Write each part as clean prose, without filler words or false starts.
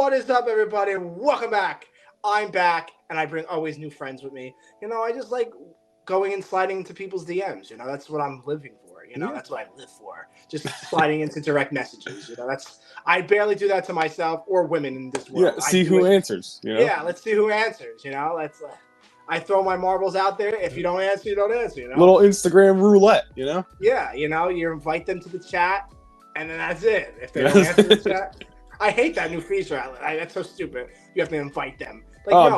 What is up, everybody? Welcome back. I'm back, and I bring always new friends with me. I just like going and sliding into people's DMs. That's what I'm living for. That's what I live for. Just sliding into direct messages. I barely do that to myself or women in this world. Yeah, see who answers. Yeah, let's see who answers. Let's. I throw my marbles out there. If you don't answer, you don't answer. Little Instagram roulette. Yeah, you invite them to the chat, and then that's it. If they don't answer the chat. I hate that new feature. That's so stupid. You have to invite them.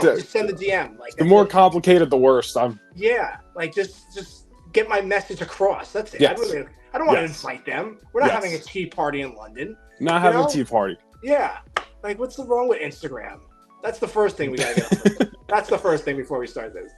Just send the DM. The more complicated, the worse. Yeah, just get my message across. That's it. Yes. I don't want to invite them. We're not having a tea party in London. Not having a tea party. Yeah. What's wrong with Instagram? That's the first thing we gotta get on. That's the first thing before we start this.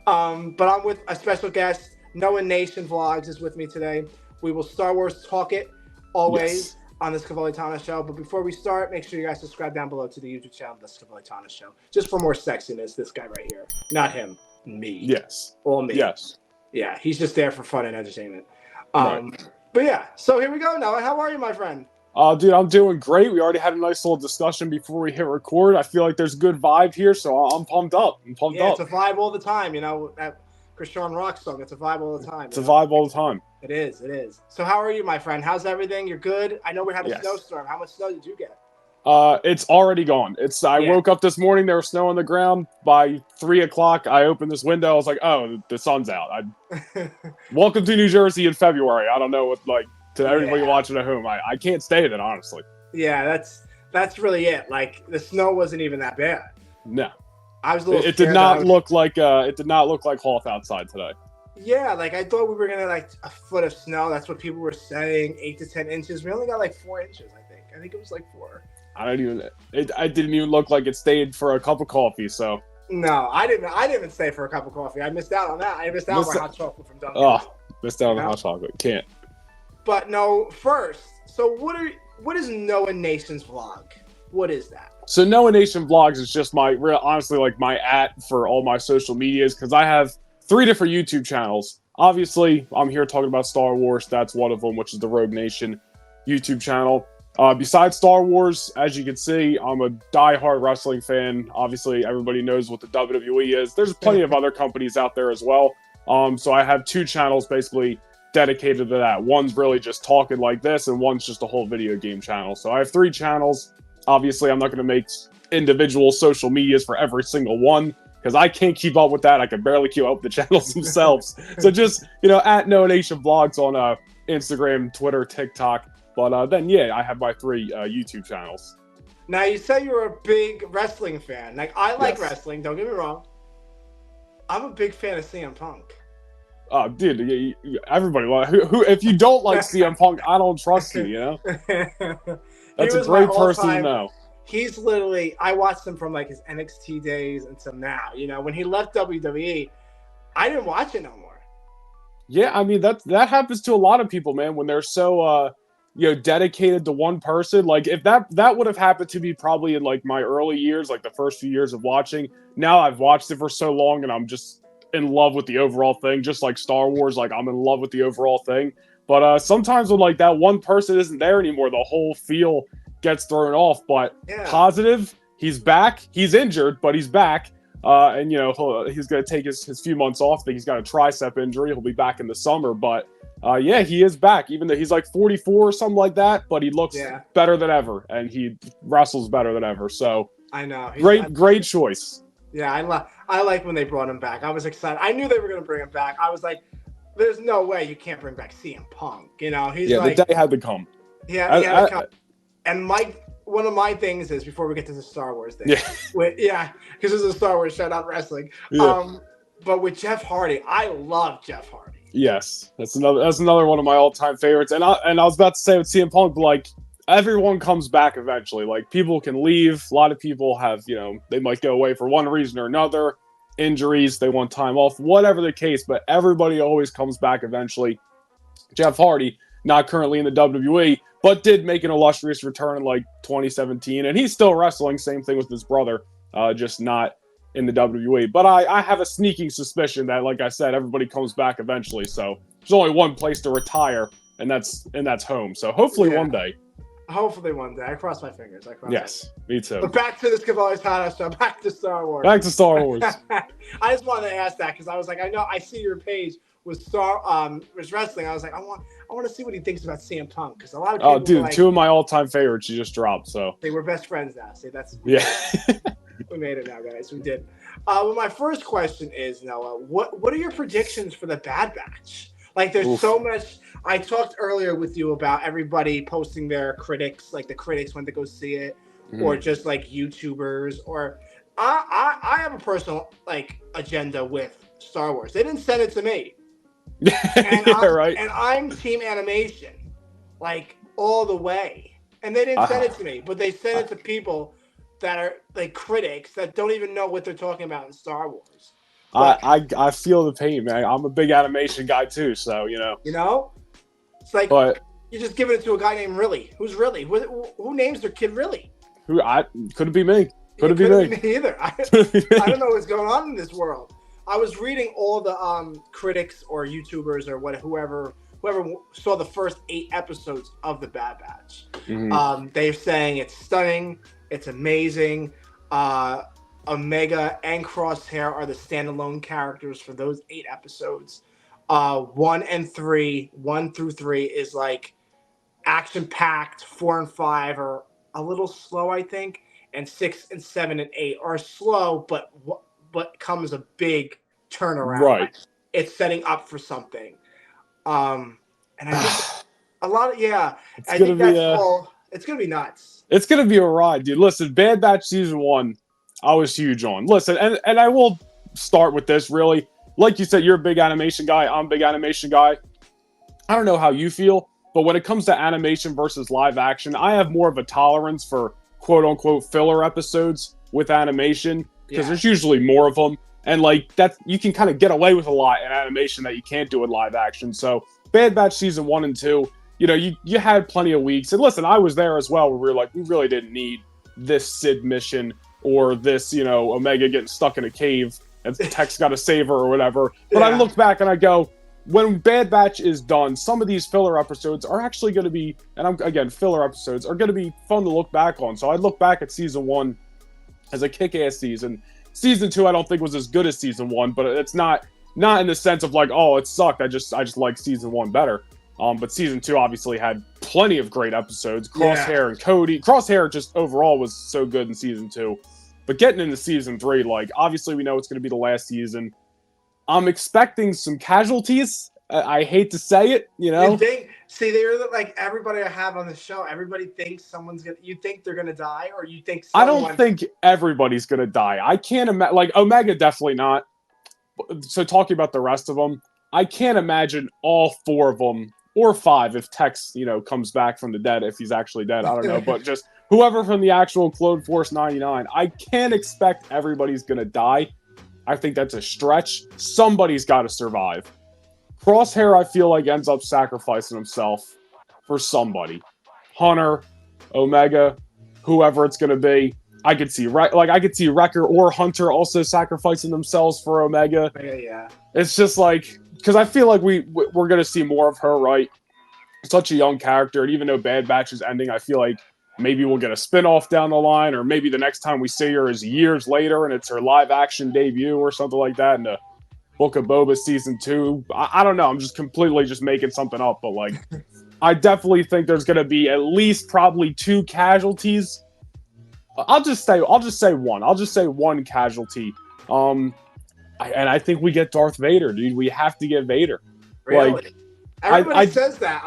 But I'm with a special guest. Noah Nation Vlogs is with me today. We will Star Wars talk it always. On the Scevoli TANO show. But before we start, make sure you guys subscribe down below to the YouTube channel, the Scevoli TANO show. Just for more sexiness, this guy right here. Not him. Me. Yes. All me. Yes. Yeah, he's just there for fun and entertainment. Right. But yeah, so here we go, Noah. How are you, my friend? Dude, I'm doing great. We already had a nice little discussion before we hit record. I feel like there's a good vibe here, so I'm pumped up. It's a vibe all the time, that Christian Rock song. It's a vibe all the time. It's a vibe all the time. It is. So how are you, my friend? How's everything? You're good? I know we had a snowstorm. How much snow did you get? It's already gone. I woke up this morning, there was snow on the ground. By 3 o'clock, I opened this window. I was like, oh, the sun's out. Welcome to New Jersey in February. I don't know what, to everybody watching at home. I can't stand it, honestly. Yeah, that's really it. The snow wasn't even that bad. No. I was a little It did not look like Hoth outside today. Yeah, I thought we were gonna a foot of snow. That's what people were saying, 8 to 10 inches. We only got 4 inches, I think. I think it was 4. I didn't even look like it stayed for a cup of coffee. So no, I didn't even stay for a cup of coffee. I missed out on that. I missed out on my hot chocolate from Dunkin'. Oh, missed out on the hot chocolate. Can't. But no, first. So what is Noah Nation's vlog? What is that? So Noah Nation Vlogs is just honestly my @ for all my social medias, because I have 3 different YouTube channels. Obviously, I'm here talking about Star Wars. That's one of them, which is the Rogue Nation YouTube channel. Besides Star Wars, as you can see, I'm a diehard wrestling fan. Obviously, everybody knows what the WWE is. There's plenty of other companies out there as well. So I have 2 channels basically dedicated to that. One's really just talking like this, and one's just a whole video game channel. So I have 3 channels. Obviously, I'm not going to make individual social medias for every single one, because I can't keep up with that. I can barely keep up with the channels themselves. So just, at Noah Nation Vlogs on Instagram, Twitter, TikTok. But then, I have my 3 YouTube channels. Now, you say you're a big wrestling fan. I like wrestling, don't get me wrong. I'm a big fan of CM Punk. Dude, everybody, who if you don't like CM Punk, I don't trust you, That's a great person to know. He's literally, I watched him from his NXT days until now. When he left WWE, I didn't watch it no more. Yeah, I mean, that happens to a lot of people, man, when they're so dedicated to one person. If that would have happened to me probably in my early years, the first few years of watching. Now I've watched it for so long and I'm just in love with the overall thing, just like Star Wars. I'm in love with the overall thing. But sometimes when that one person isn't there anymore, the whole feel gets thrown off. But positive, he's back. He's injured, but he's back. And he's going to take his few months off. I think he's got a tricep injury. He'll be back in the summer. But he is back, even though he's 44 or something like that. But he looks better than ever, and he wrestles better than ever. So I know, great choice. Yeah, I like when they brought him back. I was excited. I knew they were going to bring him back. I was like, there's no way you can't bring back CM Punk. He's the day had to come. Yeah, he had to come. And one of my things is, before we get to the Star Wars thing, because this is a Star Wars show, not wrestling. Yeah. But with Jeff Hardy, I love Jeff Hardy. Yes, that's another one of my all-time favorites. And I was about to say with CM Punk, but everyone comes back eventually. People can leave. A lot of people have, they might go away for one reason or another. Injuries, they want time off, whatever the case, but everybody always comes back eventually. Jeff Hardy, not currently in the WWE, but did make an illustrious return in 2017, and he's still wrestling. Same thing with his brother, just not in the WWE. But I have a sneaking suspicion that, like I said, everybody comes back eventually. So there's only one place to retire, and that's home. So hopefully one day. Hopefully one day. I cross my fingers. Yes, me too. But back to the Scevoli TANO show. Back to Star Wars. Back to Star Wars. I just wanted to ask that because I was like, I know I see your page with was wrestling. I was like, I want to see what he thinks about CM Punk because a lot of people. Oh, dude, like, 2 of my all-time favorites you just dropped. So they were best friends now. See, that's yeah. We made it now, guys. We did. Well, my first question is, Noah, what are your predictions for the Bad Batch? Like, there's so much. I talked earlier with you about everybody posting their critics, like the critics went to go see it, or just like YouTubers, or I have a personal like agenda with Star Wars. They didn't send it to me, and right. And I'm team animation, like all the way, and they didn't send it to me, but they sent it to people that are like critics that don't even know what they're talking about in Star Wars. I feel the pain, man. I'm a big animation guy too, so you know. It's like you're just giving it to a guy named Riley. Who's Riley? Who names their kid Riley? Couldn't be me. Couldn't be me either. I don't know what's going on in this world. I was reading all the critics or YouTubers or whoever saw the first 8 episodes of the Bad Batch. They're saying it's stunning. It's amazing. Omega and Crosshair are the standalone characters for those 8 episodes. 1 through 3 is like action-packed. 4 and 5 are a little slow, I think, and 6 and 7 and 8 are slow, but comes a big turnaround. Right. It's setting up for something. And I think a lot of it's gonna be nuts. It's gonna be a ride, dude. Listen, Bad Batch season 1, I was huge on. Listen, and I will start with this really. Like you said, you're a big animation guy. I'm a big animation guy. I don't know how you feel, but when it comes to animation versus live action, I have more of a tolerance for quote unquote filler episodes with animation because there's usually more of them. And like that, you can kind of get away with a lot in animation that you can't do in live action. So Bad Batch season 1 and 2, you had plenty of weeks. And listen, I was there as well where we were like, we really didn't need this Sid mission or this, Omega getting stuck in a cave and Tech's got to save her or whatever. But I look back and I go, when Bad Batch is done, some of these filler episodes are actually going to be, filler episodes are going to be fun to look back on. So I look back at season 1 as a kick-ass season. Season 2 I don't think was as good as season 1, but it's not in the sense of like, oh, it sucked. I just like season 1 better. But season 2 obviously had plenty of great episodes. Crosshair and Cody. Crosshair just overall was so good in season 2. But getting into season 3, like, obviously we know it's going to be the last season. I'm expecting some casualties. I hate to say it, They're like everybody I have on the show. Everybody thinks you think they're going to die, or you think I don't think everybody's going to die. I can't imagine, like, Omega definitely not. So talking about the rest of them, I can't imagine all 4 of them, or 5 if Tex, comes back from the dead, if he's actually dead. I don't know, but just whoever from the actual Clone Force 99, I can't expect everybody's going to die. I think that's a stretch. Somebody's got to survive. Crosshair, I feel like, ends up sacrificing himself for somebody. Hunter, Omega, whoever it's going to be. I could see Wrecker or Hunter also sacrificing themselves for Omega. Yeah. It's just like, because I feel like we're going to see more of her, right? Such a young character, and even though Bad Batch is ending, I feel like maybe we'll get a spinoff down the line, or maybe the next time we see her is years later and it's her live-action debut or something like that in the Book of Boba Season 2. I don't know. I'm just completely just making something up, but like, I definitely think there's going to be at least probably 2 casualties. I'll just say one. I'll just say 1 casualty. And I think we get Darth Vader, dude. We have to get Vader. Really? Like, everybody says that.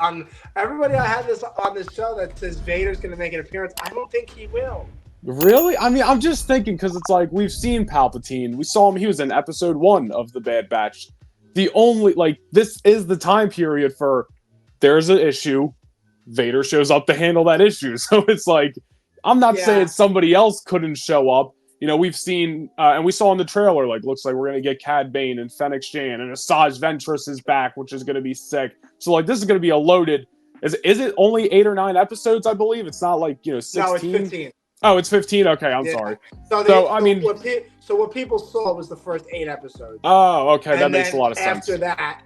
Everybody I had this on this show that says Vader's going to make an appearance. I don't think he will. Really? I mean, I'm just thinking because it's like we've seen Palpatine. We saw him. He was in episode 1 of the Bad Batch. This is the time period for there's an issue. Vader shows up to handle that issue. So it's like, I'm not saying somebody else couldn't show up. We've seen, and we saw in the trailer, like, looks like we're going to get Cad Bane and Fennec Shand, and Asajj Ventress is back, which is going to be sick. So, like, this is going to be a loaded, is it only 8 or 9 episodes, I believe? It's not like, 16? No, it's 15. Oh, it's 15? Okay, I'm sorry. So what people saw was the first 8 episodes. Oh, okay, that makes a lot of sense. After that,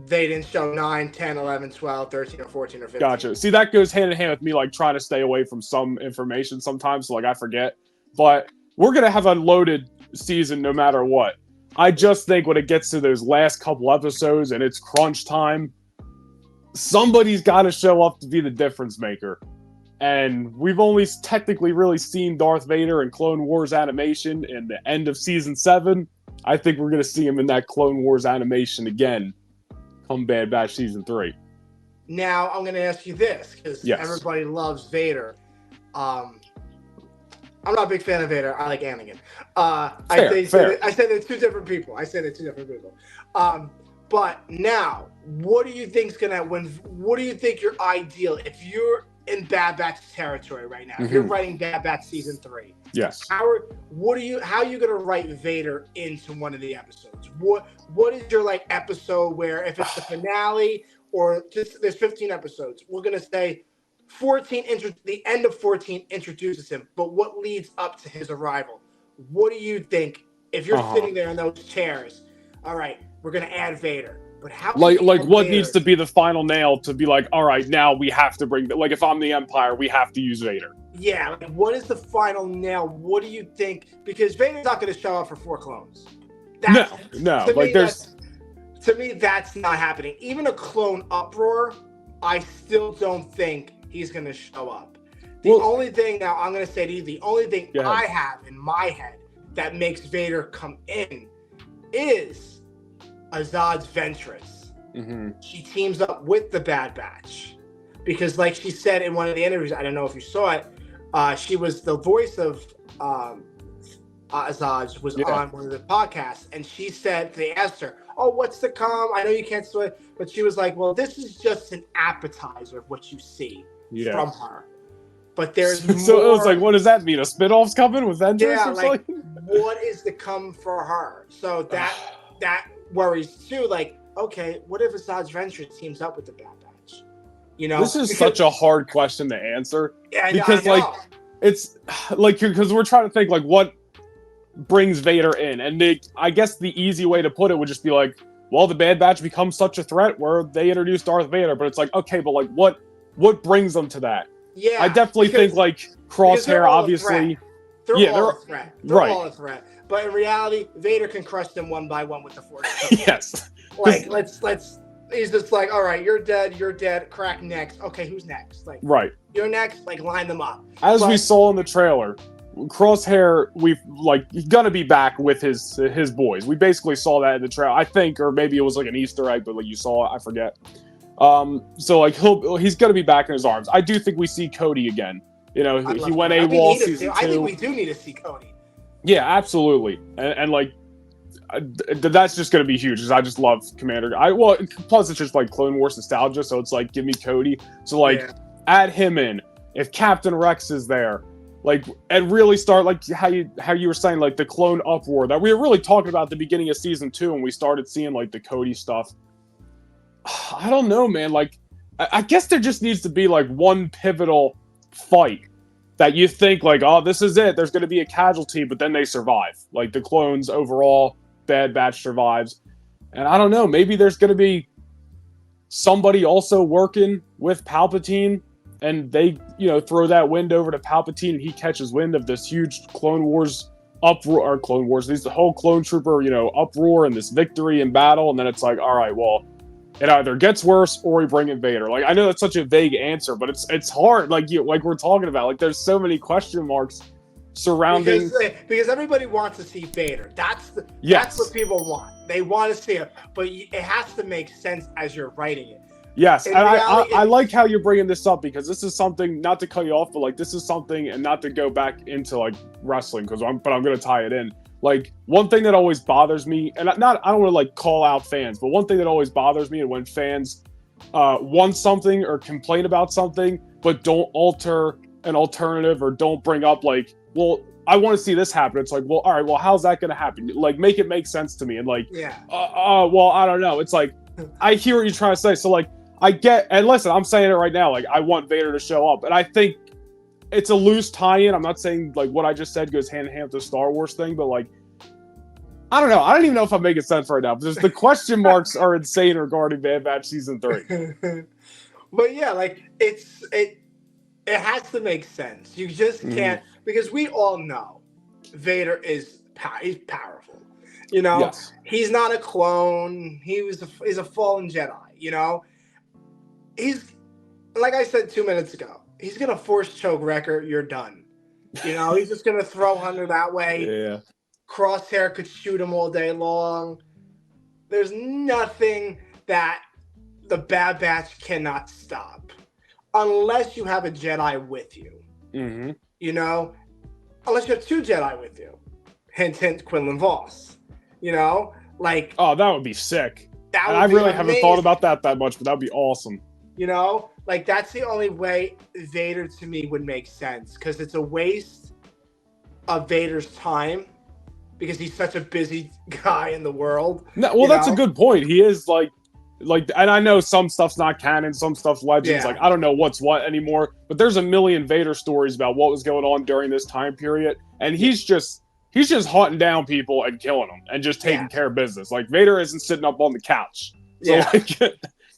they didn't show 9, 10, 11, 12, 13, or 14, or 15. Gotcha. See, that goes hand in hand with me, like, trying to stay away from some information sometimes, so, like, I forget. But we're going to have a loaded season no matter what. I just think when it gets to those last couple episodes and it's crunch time, somebody's got to show up to be the difference maker. And we've only technically really seen Darth Vader in Clone Wars animation in the end of Season 7. I think we're going to see him in that Clone Wars animation again come Bad Batch Season 3. Now, I'm going to ask you this, because everybody loves Vader. I'm not a big fan of Vader. I like Anakin. I say they're two different people. But now, what do you think's going to win? What do you think your ideal, if you're in Bad Batch territory right now, if you're writing Bad Batch Season 3, yes, how are you going to write Vader into one of the episodes? What is your like episode where, if it's the finale or just there's 15 episodes, we're going to say 14 the end of 14 introduces him, but what leads up to his arrival? What do you think if you're sitting there in those chairs? All right, we're going to add Vader. But how like what needs to be the final nail to be like, all right, now we have to bring, like, if I'm the Empire, we have to use Vader. Yeah, like, what is the final nail? What do you think? Because Vader's not going to show up for 4 clones. No. Like, to me, that's not happening. Even a clone uproar, I still don't think he's going to show up. The only thing, now I'm going to say to you, the only thing I have in my head that makes Vader come in is Azad's Ventress. She teams up with the Bad Batch because, like she said in one of the interviews, I don't know if you saw it, she was the voice of Azad's was on one of the podcasts, and she said, they asked her, oh, what's to come? I know you can't say it, but she was like, well, this is just an appetizer of what you see from her. But there's more. So it was like, what does that mean? A spin-off's coming with Ventress or like, something? What is to come for her? So that worries too. Like, okay, what if Azad's Ventress teams up with the Bad Batch? You know, this is such a hard question to answer. Yeah, because I know. like it's like because we're trying to think like what brings Vader in, and I guess the easy way to put it would just be like, well, the Bad Batch becomes such a threat where they introduce Darth Vader, but it's like, okay, but like what brings them to that? Yeah, I definitely think like Crosshair, obviously. They're all a threat. They're all a threat. But in reality, Vader can crush them one by one with the Force. Yes. Like, let's. He's just like, all right, you're dead. Crack next. Okay, who's next? Like, right. You're next. Like, line them up. As we saw in the trailer, Crosshair, he's gonna be back with his boys. We basically saw that in the trailer, I think, or maybe it was like an Easter egg, but like you saw it, I forget. So like he's gonna be back in his arms. I do think we see Cody again. You know, he went AWOL season 2. I think we do need to see Cody. Yeah, absolutely, and like that's just gonna be huge because I just love Commander. Plus it's just like Clone Wars nostalgia, so it's like give me Cody. So like add him in. If Captain Rex is there, like, and really start like how you were saying, like the clone uproar that we were really talking about at the beginning of season 2, and we started seeing like the Cody stuff. I don't know, man. Like, I guess there just needs to be like one pivotal fight that you think like, oh, this is it. There's going to be a casualty, but then they survive. Like the clones overall, Bad Batch survives, and I don't know. Maybe there's going to be somebody also working with Palpatine, and they, throw that wind over to Palpatine, and he catches wind of this huge Clone Wars uproar, or Clone Wars, the whole clone trooper, uproar and this victory in battle, and then it's like, all right, well, it either gets worse or we bring in Vader. Like, I know that's such a vague answer, but it's hard. Like we're talking about, like there's so many question marks surrounding because everybody wants to see Vader. That's what people want. They want to see it, but it has to make sense as you're writing it. Yes, and I like how you're bringing this up because this is something, not to cut you off, but like this is something, and not to go back into like wrestling but I'm going to tie it in. Like one thing that always bothers me, and I don't want to like call out fans, but one thing that always bothers me, and when fans want something or complain about something, but don't alter an alternative or don't bring up like, well, I want to see this happen. It's like, well, all right, well, how's that going to happen? Like, make it make sense to me. And like, well, I don't know. It's like, I hear what you're trying to say. So like, I get, and listen, I'm saying it right now. Like, I want Vader to show up, and I think it's a loose tie-in. I'm not saying like what I just said goes hand in hand with the Star Wars thing, but like, I don't know. I don't even know if I'm making sense right now. But the question marks are insane regarding Bad Batch season 3. But yeah, like it has to make sense. You just can't, because we all know Vader is he's powerful. You know, Yes. he's not a clone. He's a fallen Jedi. You know, he's, like I said 2 minutes ago, he's gonna force choke Wrecker. You're done. You know, he's just gonna throw Hunter that way. Yeah. Crosshair could shoot him all day long. There's nothing that the Bad Batch cannot stop, unless you have a Jedi with you. Mm-hmm. You know, unless you have 2 Jedi with you. Hint, hint, Quinlan Voss. You know, like, oh, that would be sick. That and I really haven't thought about that much, but that'd be awesome. You know, like that's the only way Vader to me would make sense, because it's a waste of Vader's time because he's such a busy guy in the world. No, well, that's a good point. He is like, and I know some stuff's not canon, some stuff's legends. Yeah. Like, I don't know what's what anymore, but there's a million Vader stories about what was going on during this time period, and he's just hunting down people and killing them and just taking care of business. Like, Vader isn't sitting up on the couch. So, like,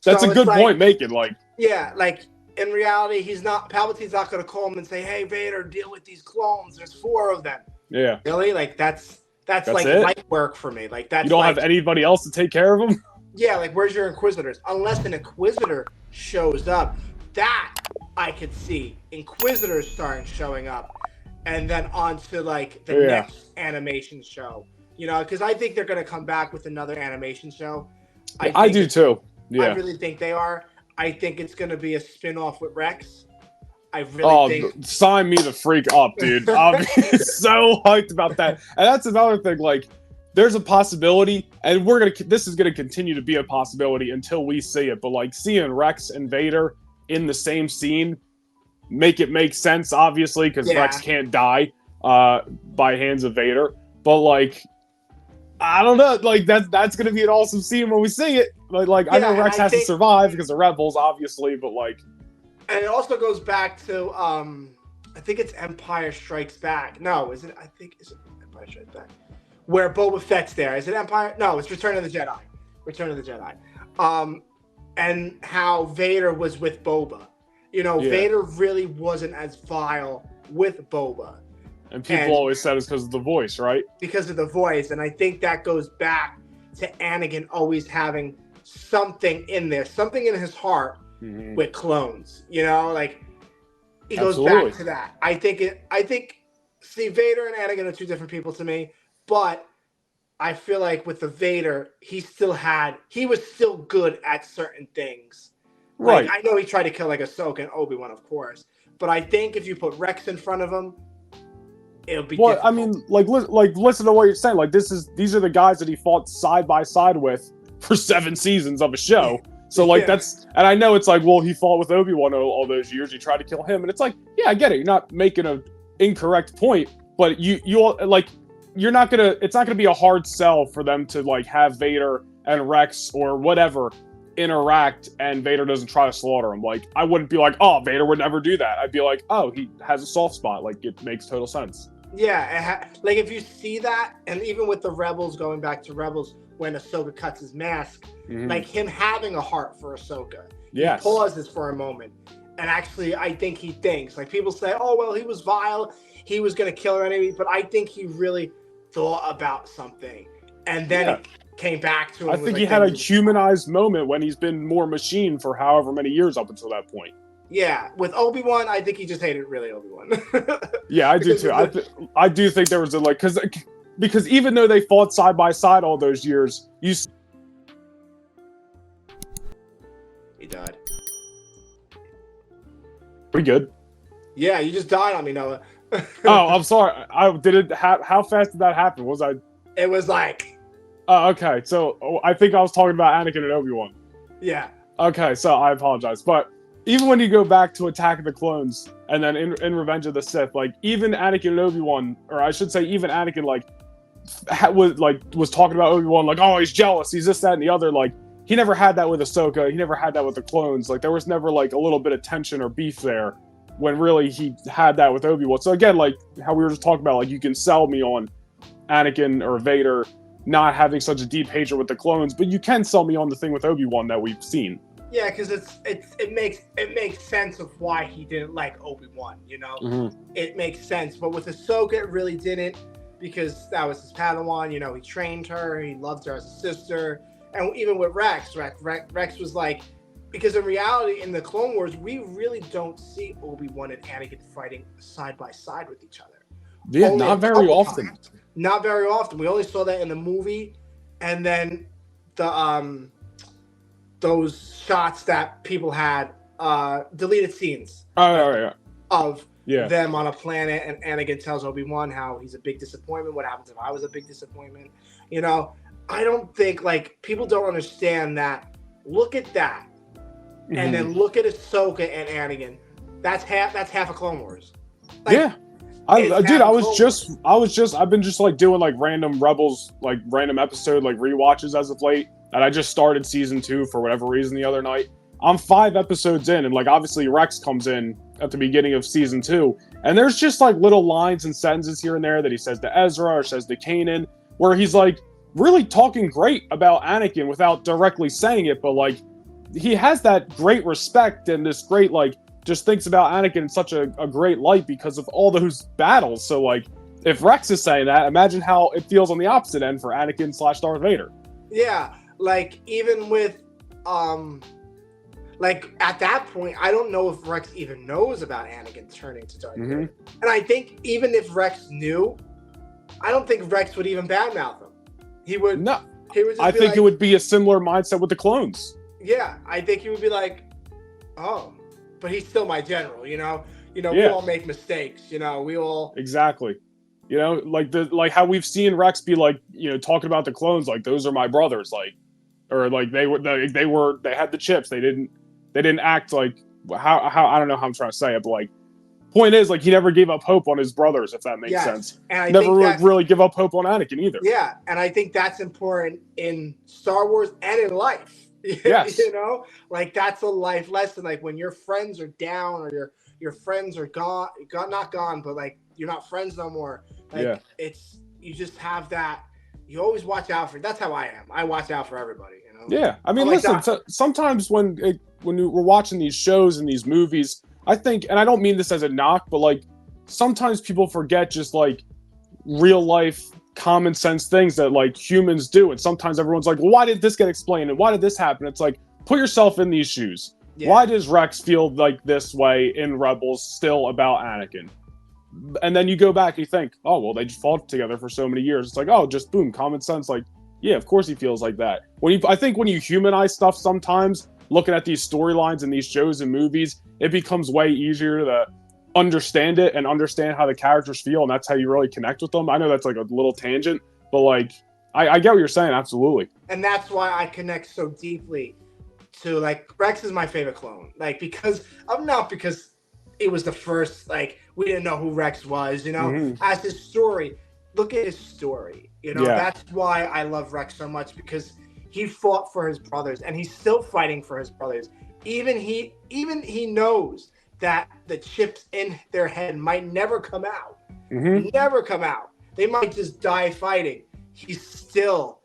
that's a good point making. Like, yeah, like in reality, Palpatine's not going to call him and say, "Hey, Vader, deal with these clones. There's 4 of them." Yeah. Really? Like that's like it? light work for me. Like that's you don't have anybody else to take care of them. Yeah, like where's your Inquisitors? Unless an Inquisitor shows up, that I could see Inquisitors starting showing up, and then on to like the next animation show. You know, because I think they're going to come back with another animation show. I do too. Yeah. I really think they are. I think it's going to be a spin-off with Rex. I really think. Sign me the freak up, dude. I'm so hyped about that. And that's another thing. Like, there's a possibility, and this is gonna continue to be a possibility until we see it. But like, seeing Rex and Vader in the same scene make sense, obviously, because Rex can't die by hands of Vader. But like, I don't know. Like, that's gonna be an awesome scene when we see it. Like I know Rex has to survive because of Rebels, obviously, but like. And it also goes back to I think it's Empire Strikes Back. No, is it? I think is it Empire Strikes Back? Where Boba Fett's there. Is it Empire? No, it's Return of the Jedi. Return of the Jedi. And how Vader was with Boba. You know, Vader really wasn't as vile with Boba. And people always said it's because of the voice, right? Because of the voice. And I think that goes back to Anakin always having something in there, something in his heart with clones. You know, like he goes back to that. I think see, Vader and Anakin are 2 different people to me. But I feel like with the Vader, he was still good at certain things. Right. Like, I know he tried to kill like Ahsoka and Obi-Wan, of course. But I think if you put Rex in front of him, it'll be difficult. I mean, like listen to what you're saying. Like, these are the guys that he fought side by side with for 7 seasons of a show. So like and I know it's like, well, he fought with Obi-Wan all those years. He tried to kill him, and it's like, yeah, I get it. You're not making an incorrect point, but you like. It's not gonna be a hard sell for them to like have Vader and Rex or whatever interact and Vader doesn't try to slaughter him. Like, I wouldn't be like, oh, Vader would never do that. I'd be like, oh, he has a soft spot. Like, it makes total sense. Yeah, like if you see that, and even with the Rebels, going back to Rebels, when Ahsoka cuts his mask, like him having a heart for Ahsoka. He pauses for a moment. And actually, I think he thinks, like people say, oh, well, he was vile. He was going to kill her anyway. But I think he really thought about something, and then it came back to him. I think he had a humanized moment when he's been more machine for however many years up until that point. Yeah, with Obi-Wan, I think he just hated really Obi-Wan. Yeah, I do too. I do think there was a because even though they fought side by side all those years, he died. Pretty good. Yeah, you just died on me, Noah. Oh, I'm sorry. How fast did that happen? It was like. Oh, okay. So I think I was talking about Anakin and Obi-Wan. Yeah. Okay, so I apologize, but even when you go back to Attack of the Clones and then in Revenge of the Sith, like even Anakin and Obi-Wan, or I should say even Anakin, was talking about Obi-Wan, like, oh, he's jealous, he's this, that, and the other. Like, he never had that with Ahsoka. He never had that with the clones. Like, there was never like a little bit of tension or beef there. When really he had that with Obi-Wan. So again, like how we were just talking about, like you can sell me on Anakin or Vader not having such a deep hatred with the clones, but you can sell me on the thing with Obi-Wan that we've seen. Yeah, because it makes sense of why he didn't like Obi-Wan, you know? Mm-hmm. It makes sense. But with Ahsoka, it really didn't, because that was his Padawan, you know, he trained her, he loved her as a sister. And even with Rex was like, because in reality, in the Clone Wars, we really don't see Obi-Wan and Anakin fighting side by side with each other. Yeah, not very often. Times. Not very often. We only saw that in the movie, and then the those shots that people had, deleted scenes of them on a planet, and Anakin tells Obi-Wan how he's a big disappointment. What happens if I was a big disappointment? You know, I don't think, like, people don't understand that. Look at that, and then look at Ahsoka and Anakin. That's half of Clone Wars. Like, yeah. I've been just like doing like random Rebels, like random episode, like rewatches as of late. And I just started season 2 for whatever reason the other night. I'm 5 episodes in, and like obviously Rex comes in at the beginning of season 2, and there's just like little lines and sentences here and there that he says to Ezra or says to Kanan, where he's like really talking great about Anakin without directly saying it, but like he has that great respect and this great like just thinks about Anakin in such a great light because of all those battles. So like if Rex is saying that, imagine how it feels on the opposite end for Anakin / Darth Vader. Yeah, like even with like at that point, I don't know if Rex even knows about Anakin turning to Darth Vader. And I think even if Rex knew, I don't think Rex would even badmouth him. He would. No, he would just I think like, it would be a similar mindset with the clones. Yeah, I think he would be like, oh, but he's still my general, you know. We all make mistakes, you know. We all exactly. You know, like how we've seen Rex be like, you know, talking about the clones, like those are my brothers, like, or like they had the chips. They didn't act like how I don't know how I'm trying to say it, but like, point is like he never gave up hope on his brothers, if that makes sense. And I never really give up hope on Anakin either. Yeah, and I think that's important in Star Wars and in life. Yes, you know, like that's a life lesson. Like when your friends are down or your friends are not gone, but like you're not friends no more. Like it's you just have that. You always watch out for. That's how I am. I watch out for everybody. You know. Yeah, I mean, listen. Sometimes when we're watching these shows and these movies, I think, and I don't mean this as a knock, but like sometimes people forget just like real life common sense things that like humans do, and sometimes everyone's like, well, why did this get explained and why did this happen? It's like, put yourself in these shoes. Why does Rex feel like this way in Rebels still about Anakin? And then you go back and you think, oh well, they just fought together for so many years. It's like, oh, just boom, common sense. Like, yeah, of course he feels like that. I think when you humanize stuff, sometimes looking at these storylines and these shows and movies, it becomes way easier to understand it and understand how the characters feel, and that's how you really connect with them. I know that's like a little tangent, but like I get what you're saying, absolutely. And that's why I connect so deeply to like Rex is my favorite clone, like because it was the first, like we didn't know who Rex was, you know. As his story, look at his story, you know. That's why I love Rex so much, because he fought for his brothers and he's still fighting for his brothers. Even he knows that the chips in their head might never come out. Never come out. They might just die fighting. He still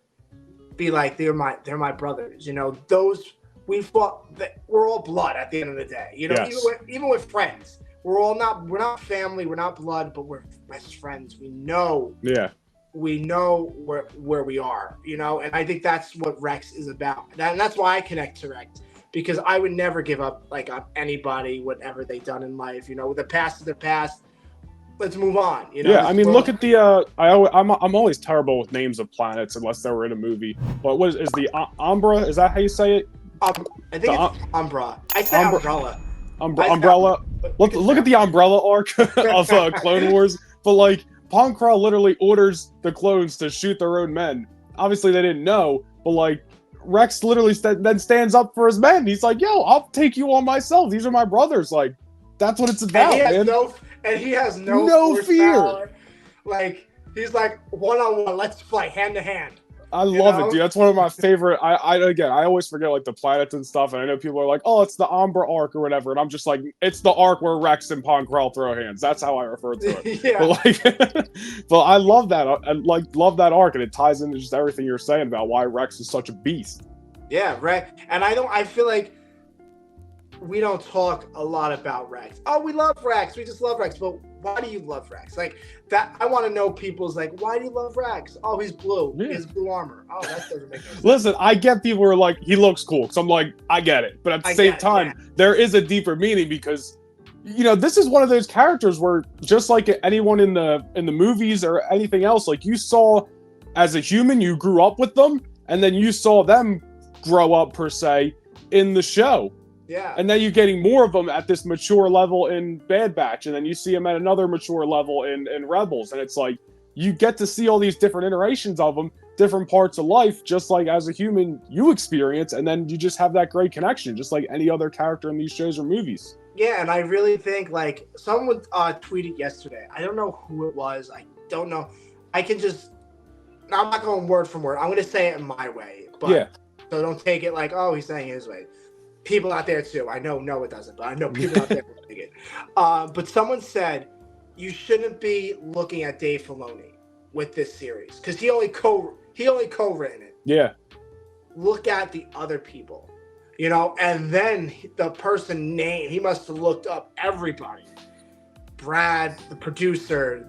be like, they're my brothers. You know, those we fought. We're all blood at the end of the day. You know, even with friends, we're not family. We're not blood, but we're best friends. We know. Yeah. We know where we are. You know, and I think that's what Rex is about. And that's why I connect to Rex. Because I would never give up like on anybody, whatever they've done in life. You know, the past is the past. Let's move on. You know. Yeah, I mean, look at the. I'm always terrible with names of planets unless they were in a movie. But what is the Umbra? Is that how you say it? I think it's Umbra. I say Umbrella. Umbrella. Look at the Umbrella arc of Clone Wars. But like, Pong Krell literally orders the clones to shoot their own men. Obviously, they didn't know, but like. Rex literally then stands up for his men. He's like, yo, I'll take you on myself. These are my brothers. Like, that's what it's about, and he has no fear. Power. Like, he's like, one-on-one, let's fight hand to hand. I love it, dude. That's one of my favorite. I always forget like the planets and stuff, and I know people are like, "Oh, it's the Umbra arc or whatever," and I'm just like, "It's the arc where Rex and Ponkrell throw hands." That's how I refer to it. Yeah. But like, but I love that. I love that arc, and it ties into just everything you're saying about why Rex is such a beast. Yeah, right. And I feel like we don't talk a lot about Rex. Oh, we love Rex. We just love Rex. But why do you love Rex? Like that, I want to know people's like, why do you love Rex? Oh, he's blue. Yeah. He has blue armor. Oh, that doesn't make sense. Listen, I get people who are like, he looks cool. Because I'm like, I get it. But at the same time, there is a deeper meaning because, you know, this is one of those characters where just like anyone in the movies or anything else, like you saw as a human, you grew up with them, and then you saw them grow up per se in the show. Yeah. And then you're getting more of them at this mature level in Bad Batch, and then you see them at another mature level in Rebels, and it's like you get to see all these different iterations of them, different parts of life, just like as a human you experience, and then you just have that great connection, just like any other character in these shows or movies. Yeah, and I really think like someone tweeted yesterday. I don't know who it was. I don't know. I'm not going word for word. I'm going to say it in my way, but yeah. So don't take it like, oh, he's saying his way. People out there too. I know it doesn't, but I know people out there will take it. But someone said you shouldn't be looking at Dave Filoni with this series because he only co-written it. Yeah. Look at the other people, you know, and then the person named. He must have looked up everybody. Brad, the producer,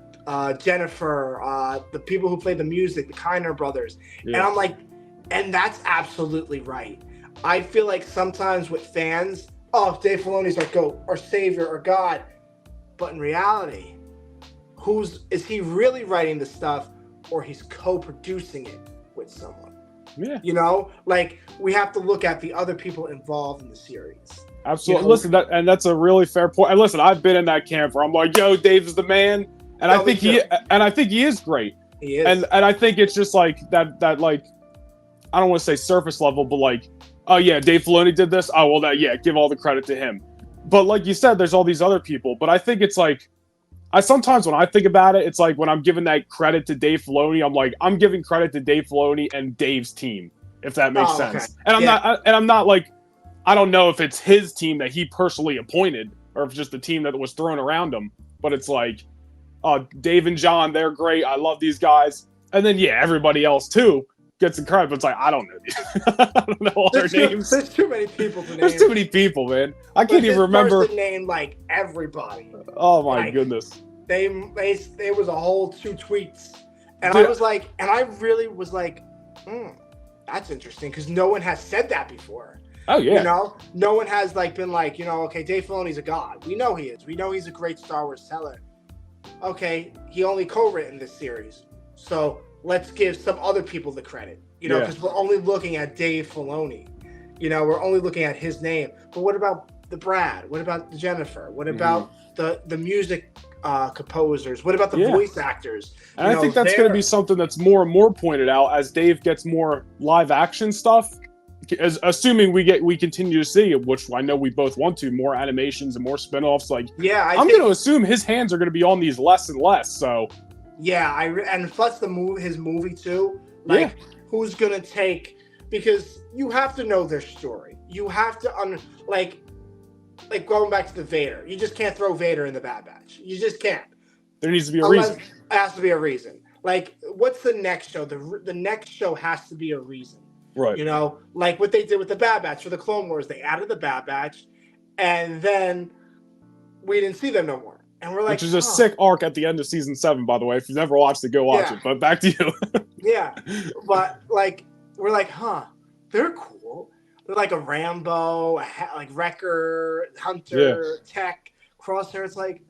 Jennifer, the people who played the music, the Kiner brothers, and I'm like, and that's absolutely right. I feel like sometimes with fans, oh, Dave Filoni's our GOAT, or savior, or God. But in reality, is he really writing the stuff, or he's co-producing it with someone? Yeah. You know, like we have to look at the other people involved in the series. Absolutely. You know? Listen, that's a really fair point. And listen, I've been in that camp where I'm like, yo, Dave is the man, and I think he is great. He is. And I think it's just like that like, I don't want to say surface level, but like, oh yeah, Dave Filoni did this. Oh well, give all the credit to him. But like you said, there's all these other people. But I think it's like, sometimes when I think about it, it's like when I'm giving that credit to Dave Filoni, I'm like, I'm giving credit to Dave Filoni and Dave's team, if that makes sense. Okay. And I'm not like, I don't know if it's his team that he personally appointed or if it's just the team that was thrown around him. But it's like, Dave and John, they're great. I love these guys. And then everybody else too gets the credit, but it's like, I don't know these. I don't know all their names. There's too many people to name. There's too many people, man. I can't even remember. Name like everybody. Oh my goodness. There was a whole 2 tweets, and dude, I was like, and I really was like, that's interesting because no one has said that before. Oh yeah. You know, no one has like been like, you know, okay, Dave Filoni's a god. We know he is. We know he's a great Star Wars teller. Okay, he only co-written this series, so let's give some other people the credit, you know, because we're only looking at Dave Filoni. You know, we're only looking at his name. But what about the Brad? What about the Jennifer? What about the music composers? What about the voice actors? And I think that's going to be something that's more and more pointed out as Dave gets more live action stuff. Assuming we continue to see, which I know we both want to, more animations and more spinoffs. Like, I'm going to assume his hands are going to be on these less and less. So. Yeah, and plus his movie too. Like, who's gonna take? Because you have to know their story. You have to like going back to the Vader. You just can't throw Vader in the Bad Batch. You just can't. There needs to be a reason. It has to be a reason. Like, what's the next show? The next show has to be a reason. Right. You know, like what they did with the Bad Batch for the Clone Wars. They added the Bad Batch, and then we didn't see them no more. And we're like, which is a sick arc at the end of season 7, by the way. If you've never watched it, go watch it. But back to you. Yeah, but like we're like, they're cool. They're like a Rambo, like Wrecker, Hunter, Tech, Crosshair. It's like,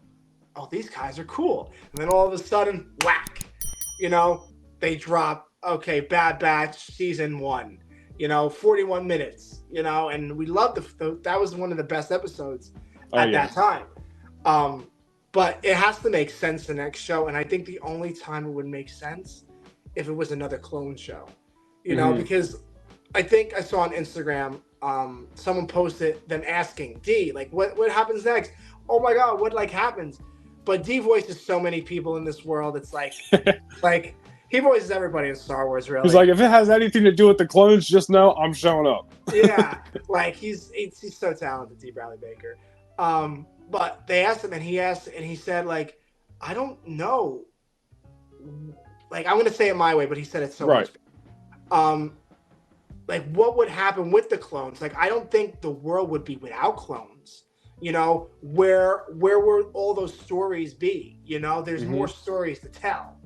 oh, these guys are cool. And then all of a sudden, whack, you know, they drop. Okay, Bad Batch season 1. You know, 41 minutes. You know, and we loved that was one of the best episodes at that time. But it has to make sense the next show, and I think the only time it would make sense if it was another clone show, you know, because I think I saw on Instagram someone posted them asking D, like, what happens next? Oh my God, what happens? But D voices so many people in this world. It's like, like He voices everybody in Star Wars, really. He's like, if it has anything to do with the clones, just know I'm showing up. Yeah, like he's so talented, D. Bradley Baker. But they asked him, and he said, like, I don't know. Like, I'm gonna say it my way, but he said it so much. Like, what would happen with the clones? Like, I don't think the world would be without clones. You know, where would all those stories be? You know, there's more stories to tell.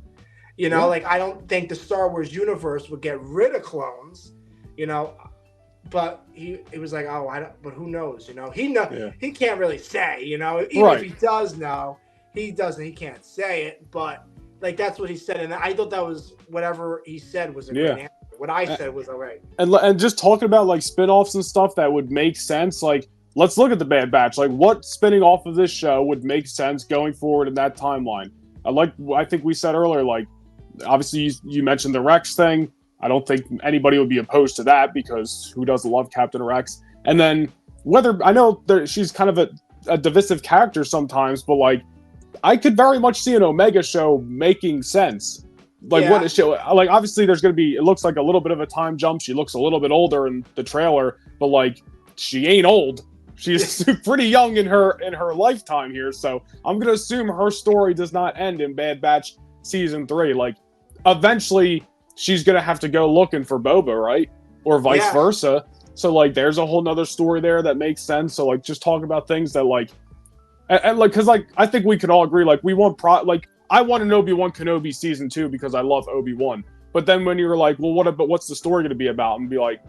You know, like, I don't think the Star Wars universe would get rid of clones. You know, but he was like, oh, I don't. But who knows? You know, he can't really say. You know, even if he does know, he doesn't. He can't say it. But like, that's what he said, and I thought that was whatever he said was a great answer. What I said was all right. And just talking about like spin-offs and stuff that would make sense, like let's look at the Bad Batch. Like what spinning off of this show would make sense going forward in that timeline? I think we said earlier, like obviously you mentioned the Rex thing. I don't think anybody would be opposed to that because who doesn't love Captain Rex? And then I know she's kind of a divisive character sometimes, but like I could very much see an Omega show making sense. Like what is she like? Obviously, there's going to be. It looks like a little bit of a time jump. She looks a little bit older in the trailer, but like she ain't old. She's pretty young in her lifetime here. So I'm going to assume her story does not end in Bad Batch season 3. Like eventually, she's going to have to go looking for Boba, right? Or vice versa. So like, there's a whole nother story there that makes sense. So like, just talk about things that like, and like, because like I think we could all agree, like we want I want an Obi-Wan Kenobi season 2 because I love Obi-Wan. But then when you're like, well, what's the story going to be about? And be like,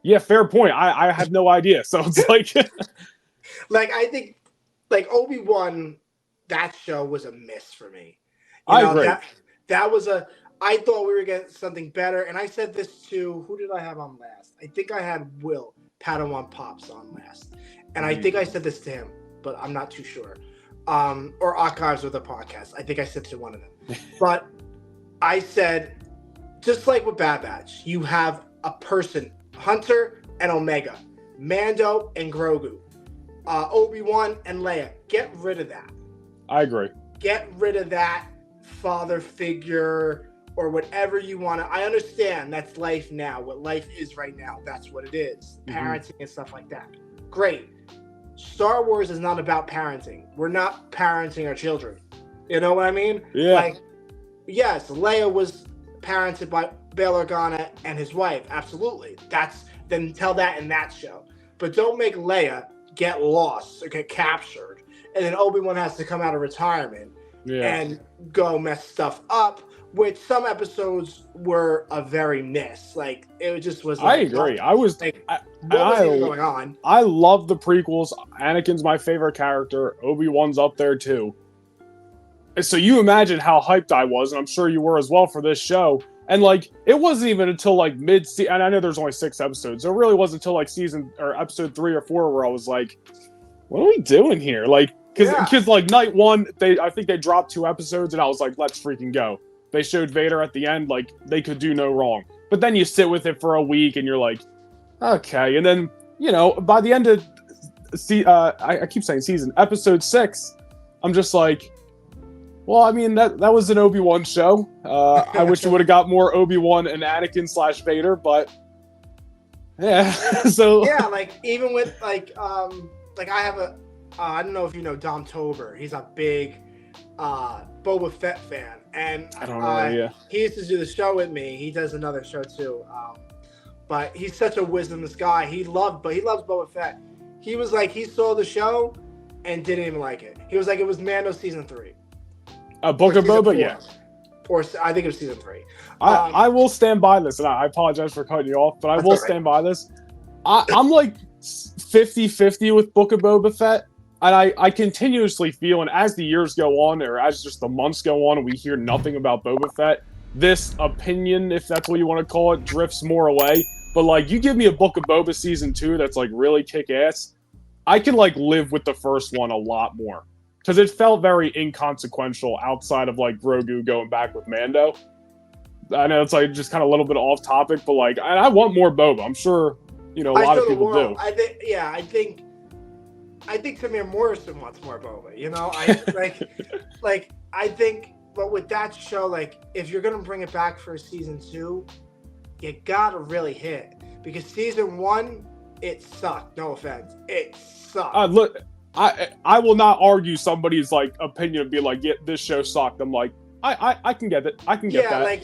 yeah, fair point. I have no idea. So it's like, like I think, like Obi-Wan, that show was a miss for me. I agree. That was I thought we were getting something better, and I said this to who did I have on last? I think I had Will Padawan Pops on last, and I think I said this to him, but I'm not too sure. Or Archives of the Podcast. I think I said to one of them. But I said, just like with Bad Batch, you have a person, Hunter and Omega, Mando and Grogu, Obi-Wan and Leia. Get rid of that. I agree. Get rid of that father figure or whatever you want to. I understand that's life now. What life is right now, that's what it is. Parenting and stuff like that. Great. Star Wars is not about parenting. We're not parenting our children. You know what I mean? Yeah. Like, yes, Leia was parented by Bail Organa and his wife. Absolutely. Then tell that in that show. But don't make Leia get lost or get captured. And then Obi-Wan has to come out of retirement and go mess stuff up, which some episodes were a very miss. Like, it just was. I agree. I was like, what was even going on? I love the prequels. Anakin's my favorite character. Obi-Wan's up there too. So you imagine how hyped I was, and I'm sure you were as well for this show. And like, it wasn't even until like mid-season, and I know there's only 6 episodes, so it really wasn't until like episode 3 or 4 where I was like, what are we doing here? Like, because like night 1, I think they dropped 2 episodes, and I was like, let's freaking go. They showed Vader at the end, like they could do no wrong. But then you sit with it for a week, and you're like, okay. And then, you know, by the end of I keep saying season, episode 6, I'm just like, well, I mean, that was an Obi-Wan show. I wish we would have got more Obi-Wan and Anakin / Vader, but yeah. So yeah, like even with like I have I don't know if you know Dom Tober. He's a big Boba Fett fan, and I don't know. He used to do the show with me. He does another show too. But he's such a wisdomless guy. He loves Boba Fett. He was like, he saw the show and didn't even like it. He was like, it was Mando season 3. Book of Boba, yeah. Or I think it was season 3. I will stand by this, and I apologize for cutting you off, but I will stand by this. I'm like 50-50 with Book of Boba Fett, and I continuously feel, and as the years go on, or as just the months go on, and we hear nothing about Boba Fett, this opinion, if that's what you want to call it, drifts more away. But like, you give me a Book of Boba season 2 that's like really kick-ass, I can like live with the first one a lot more. Because it felt very inconsequential outside of like Grogu going back with Mando. I know it's like just kind of a little bit off topic, but like I want more Boba. I'm sure, you know, a lot of people do. I think Tamir Morrison wants more Boba. You know, I like but with that show, like, if you're gonna bring it back for season 2, you gotta really hit it. Because season 1, it sucked. No offense, it sucked. Look, I will not argue somebody's like opinion and be like, yeah, this show sucked. I'm like, I can get it. I can get that.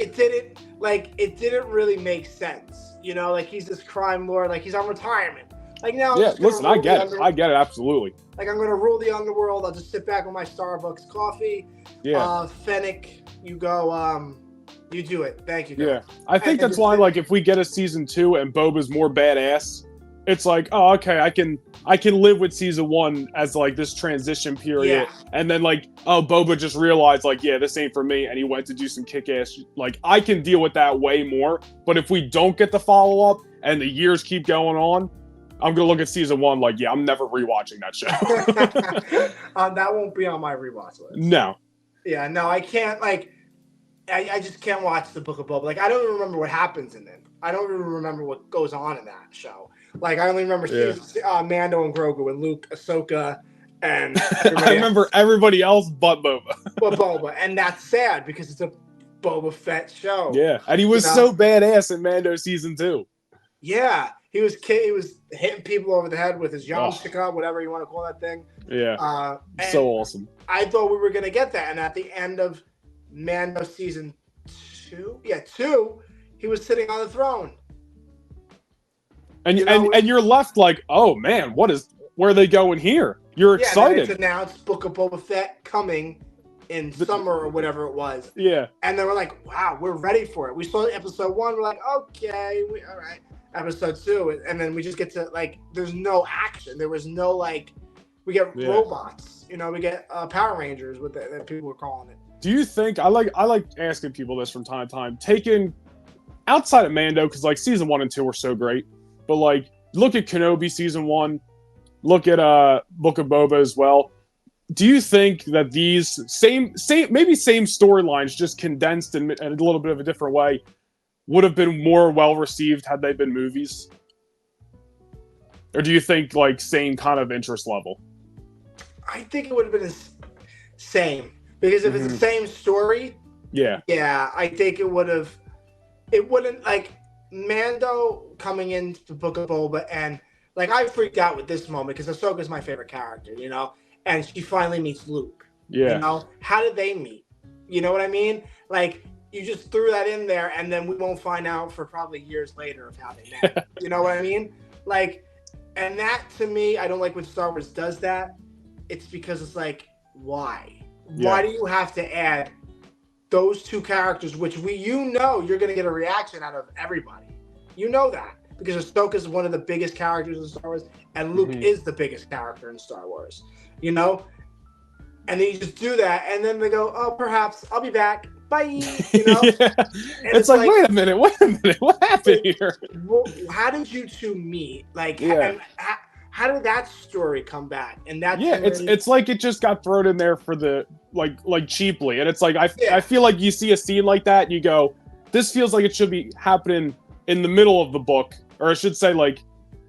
It didn't really make sense. You know, like, he's this crime lord, like, he's on retirement. Like, now, yeah, listen, I get it. I get it, absolutely. Like, I'm gonna rule the underworld. I'll just sit back with my Starbucks coffee. Yeah. Fennec, you go. You do it. Thank you, guys. Yeah, I think that's why, like, if we get a season 2 and Boba's more badass, it's like, oh, okay, I can live with season 1 as like this transition period, and then like, oh, Boba just realized like, yeah, this ain't for me, and he went to do some kick-ass. Like, I can deal with that way more. But if we don't get the follow-up and the years keep going on, I'm gonna look at season 1 like, yeah, I'm never rewatching that show. That won't be on my rewatch list. No. Yeah, no, I can't. Like, I just can't watch the Book of Boba. Like, I don't even remember what happens in it. I don't even remember what goes on in that show. Like, I only remember Mando and Grogu and Luke, Ahsoka, and I remember everybody else but Boba. But Boba, and that's sad because it's a Boba Fett show. Yeah, and he was so badass in Mando season 2. Yeah, he was hitting people over the head with his yamshika, whatever you want to call that thing. Yeah, so awesome. I thought we were gonna get that, and at the end of Mando season 2, he was sitting on the throne. And and you're left like, oh man, where are they going here? You're excited. And it's announced Book of Boba Fett coming in summer or whatever it was. Yeah. And then we're like, wow, we're ready for it. We saw episode 1, we're like, okay, all right. Episode 2, and then we just get to, like, there's no action. There was no, like, we get robots. You know, we get Power Rangers, that people were calling it. Do you think, I like asking people this from time to time, taking outside of Mando, because like season 1 and 2 were so great, but like, look at Kenobi season 1, look at Book of Boba as well. Do you think that these same storylines, just condensed in a little bit of a different way, would have been more well received had they been movies? Or do you think like same kind of interest level? I think it would have been the same, because if it's the same story, I think it wouldn't, like, Mando coming into the Book of Boba, and like, I freaked out with this moment because Ahsoka's my favorite character, you know, and she finally meets Luke. You know, how did they meet? You know what I mean? Like, you just threw that in there, and then we won't find out for probably years later of how they met. You know what I mean? Like, and that, to me, I don't like when Star Wars does that. It's because it's like, why? Why do you have to add those two characters, which you're going to get a reaction out of everybody. You know that. Because Ahsoka is one of the biggest characters in Star Wars, and Luke is the biggest character in Star Wars. You know? And then you just do that, and then they go, oh, perhaps, I'll be back. Bye. You know? It's like, wait a minute, what happened here? Well, how did you two meet? Like, how did that story come back? And that's it's like it just got thrown in there for the like cheaply, and it's like I feel like you see a scene like that, and you go, this feels like it should be happening in the middle of the book, or I should say like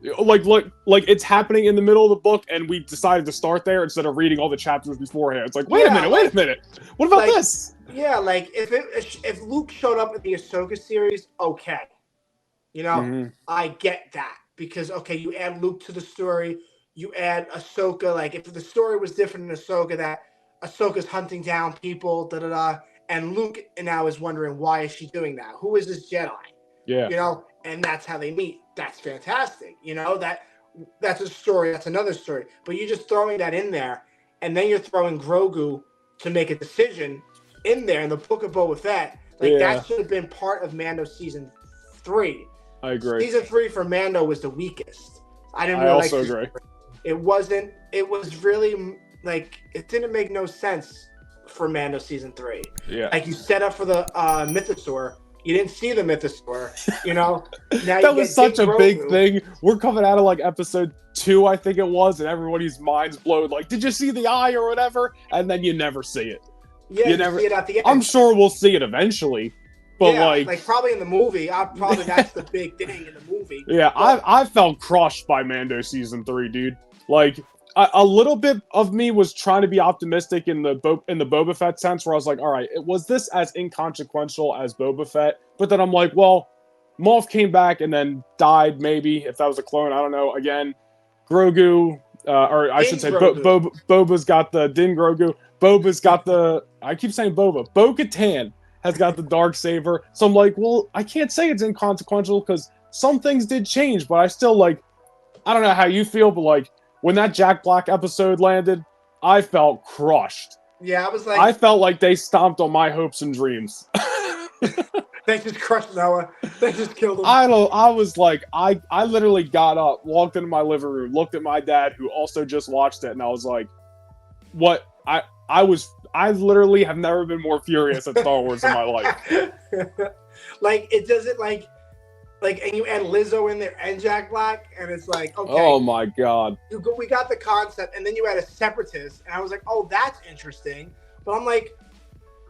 it's happening in the middle of the book, and we decided to start there instead of reading all the chapters beforehand. It's like, wait a minute, what about this? Yeah, like if Luke showed up in the Ahsoka series, okay, you know, I get that, because okay, you add Luke to the story, you add Ahsoka. Like, if the story was different in Ahsoka, that Ahsoka's hunting down people, and Luke now is wondering, why is she doing that? Who is this Jedi? Yeah, you know, and that's how they meet. That's fantastic. You know, that's a story. That's another story. But you're just throwing that in there, and then you're throwing Grogu to make a decision in there in the Book of Boba Fett. Like, that should have been part of Mando season 3. I agree. Season 3 for Mando was the weakest. I also agree. It wasn't. It was really like, it didn't make no sense for Mando season 3. Yeah. Like, you set up for the Mythosaur. You didn't see the Mythosaur, you know? Now that was such a big thing. We're coming out of like episode 2, I think it was, and everybody's minds blown. Like, did you see the eye or whatever? And then you never see it. Yeah, you never see it at the end. I'm sure we'll see it eventually, but like probably in the movie. Probably that's the big thing in the movie. Yeah, I felt crushed by Mando season 3, dude. Like, a little bit of me was trying to be optimistic in the Boba Fett sense, where I was like, all right, was this as inconsequential as Boba Fett? But then I'm like, well, Moff came back and then died, maybe, if that was a clone, I don't know. Again, Grogu, or I should say Boba's got the Din Grogu. Boba's got the, I keep saying Boba. Bo-Katan has got the Darksaber. So I'm like, well, I can't say it's inconsequential because some things did change, but I still, like, I don't know how you feel, but, like, when that Jack Black episode landed, I felt crushed. Yeah, I was like... I felt like they stomped on my hopes and dreams. They just crushed Noah. They just killed him. I was like, I literally got up, walked into my living room, looked at my dad, who also just watched it, and I was like, what? I literally have never been more furious at Star Wars in my life. Like, it doesn't, like, and you add Lizzo in there and Jack Black, and it's like, okay. Oh my God. We got the concept, and then you add a separatist, and I was like, oh, that's interesting. But I'm like,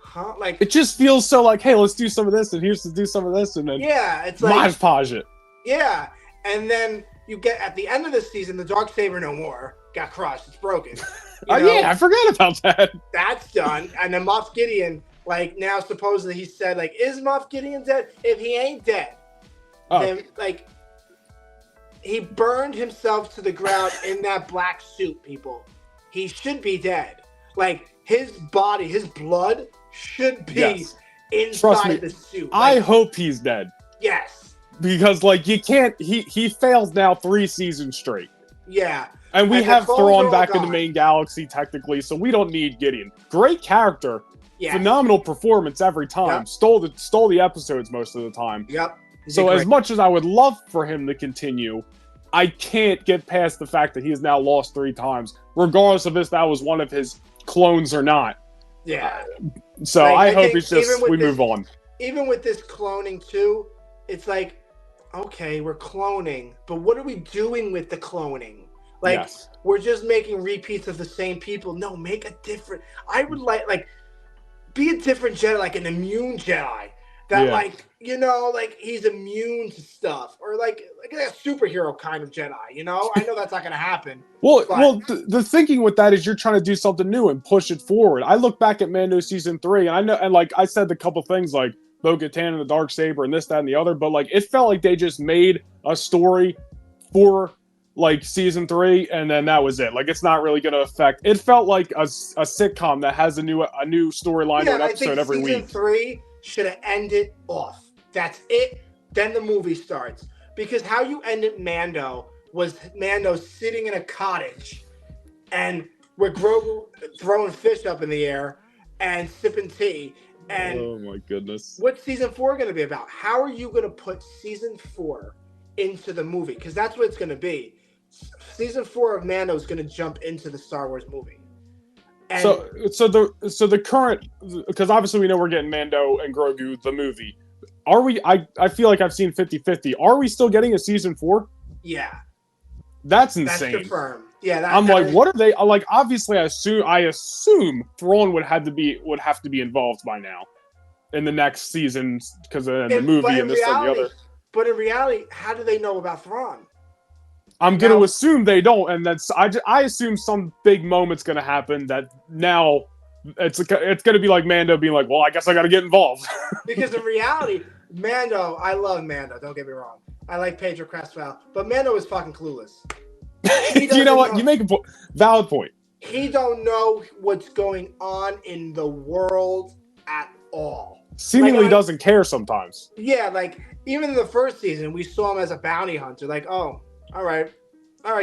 huh? Like, it just feels so like, hey, let's do some of this, and here's to do some of this, and then yeah, it's like modge it. Yeah, and then you get at the end of the season, the Darksaber no more got crushed. It's broken. Oh yeah, I forgot about that. That's done, and then Moff Gideon, like, now supposedly he said, like, is Moff Gideon dead? If he ain't dead. Then, like, he burned himself to the ground in that black suit, people. He should be dead. Like, his body, his blood should be inside the suit. Like, I hope he's dead. Yes. Because, like, you can't... He failed now 3 seasons straight. Yeah. And we have Thrawn back in the main galaxy, technically, so we don't need Gideon. Great character. Yes. Phenomenal performance every time. Yep. Stole the episodes most of the time. Yep. So as much as I would love for him to continue, I can't get past the fact that he has now lost 3 times, regardless of if that was one of his clones or not. Yeah. So like, I hope it's just we move on. Even with this cloning too, it's like, okay, we're cloning, but what are we doing with the cloning? Like, we're just making repeats of the same people. No, make a different. I would like be a different Jedi, like an immune Jedi. That, like, you know, like, he's immune to stuff. Or, like a superhero kind of Jedi, you know? I know that's not going to happen. Well, the thinking with that is you're trying to do something new and push it forward. I look back at Mando Season 3, and I know, and, like, I said a couple things, like, Bo-Katan and the Darksaber and this, that, and the other, but, like, it felt like they just made a story for, like, Season 3, and then that was it. Like, it's not really going to affect... It felt like a sitcom that has a new storyline or an episode every week. Season 3... should have ended off. That's it. Then the movie starts. Because how you ended Mando was Mando sitting in a cottage and with Grogu throwing fish up in the air and sipping tea. And oh my goodness. What's season 4 going to be about? How are you going to put season 4 into the movie? Because that's what it's going to be. Season 4 of Mando is going to jump into the Star Wars movie. And so the current, because obviously we know we're getting Mando and Grogu the movie. Are we? I feel like I've seen 50-50. Are we still getting a season 4? Yeah, that's insane. That's confirmed. Yeah, I'm like, what are they? Like, obviously, I assume Thrawn would have to be involved by now in the next season because of the movie and this and the other. But in reality, how do they know about Thrawn? I'm going to assume they don't, and that's I assume some big moment's going to happen that now it's going to be like Mando being like, well, I guess I got to get involved. Because in reality, Mando, I love Mando, don't get me wrong. I like Pedro Pascal, but Mando is fucking clueless. You know what? You make a valid point. He don't know what's going on in the world at all. Seemingly doesn't care sometimes. Yeah, like, even in the first season, we saw him as a bounty hunter. Like, oh, all right,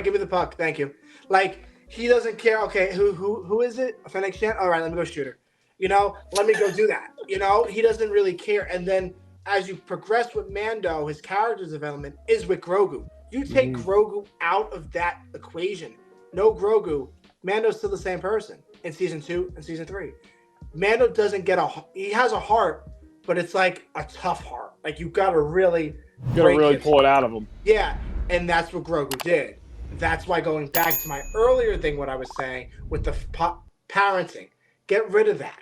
give me the puck, thank you. Like, he doesn't care. Okay, who is it? Fennec Shan? All right, let me go shoot her. You know, let me go do that. You know, he doesn't really care. And then as you progress with Mando, his character development is with Grogu. You take Grogu out of that equation. No Grogu, Mando's still the same person in season 2 and season 3. Mando doesn't get he has a heart, but it's like a tough heart. Like, you gotta really pull it out of him. Yeah. And that's what Grogu did. That's why, going back to my earlier thing, what I was saying with the parenting, get rid of that.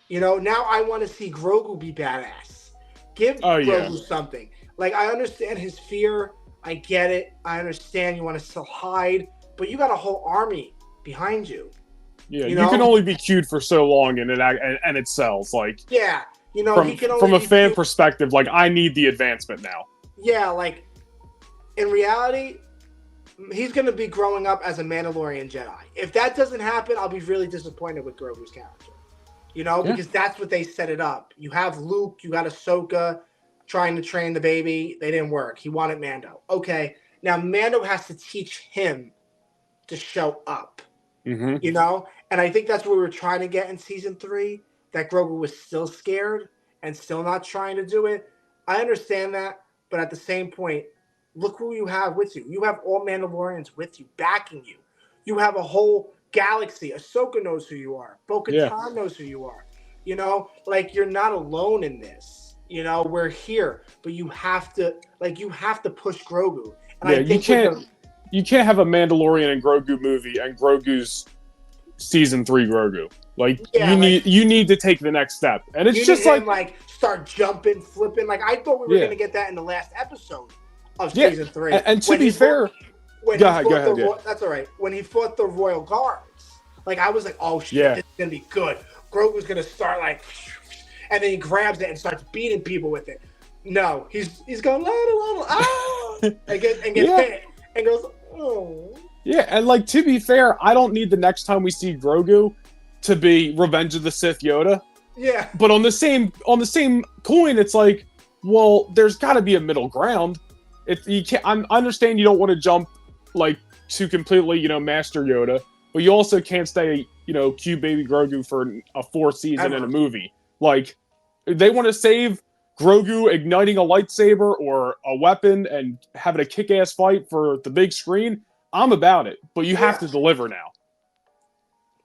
You know, now I want to see Grogu be badass. Give Grogu something. Like, I understand his fear. I get it. I understand you want to still hide. But you got a whole army behind you. Yeah, you can only be cute for so long, and it sells. Like, yeah, from, he can only from a be fan cute. perspective, like, I need the advancement now. Yeah, like in reality, he's going to be growing up as a Mandalorian Jedi. If that doesn't happen, I'll be really disappointed with Grogu's character. Because that's what they set it up. You have Luke, you got Ahsoka trying to train the baby. They didn't work. He wanted Mando. Okay, now Mando has to teach him to show up. And I think that's what we were trying to get in season 3, that Grogu was still scared and still not trying to do it. I understand that, but at the same point, look who you have with you. You have all Mandalorians with you, backing you. You have a whole galaxy. Ahsoka knows who you are. Bo-Katan knows who you are. Like, you're not alone in this. We're here, but you have to push Grogu. And I think you can't have a Mandalorian and Grogu movie and Grogu's season 3 Grogu. Like, you need to take the next step. And it's just like start jumping, flipping. Like, I thought we were going to get that in the last episode of season 3. And to be fair, go ahead. That's all right. When he fought the Royal Guards, like, I was like, oh shit, this is going to be good. Grogu's going to start like, and then he grabs it and starts beating people with it. No, he's going and gets hit and goes, oh. Yeah, and like, to be fair, I don't need the next time we see Grogu to be Revenge of the Sith Yoda. Yeah. But on the same coin, it's like, well, there's got to be a middle ground. You can't. I understand you don't want to jump like to completely, Master Yoda, but you also can't stay, cute baby Grogu for a 4th season in a movie. Like, they want to save Grogu igniting a lightsaber or a weapon and having a kick-ass fight for the big screen. I'm about it, but you have to deliver now.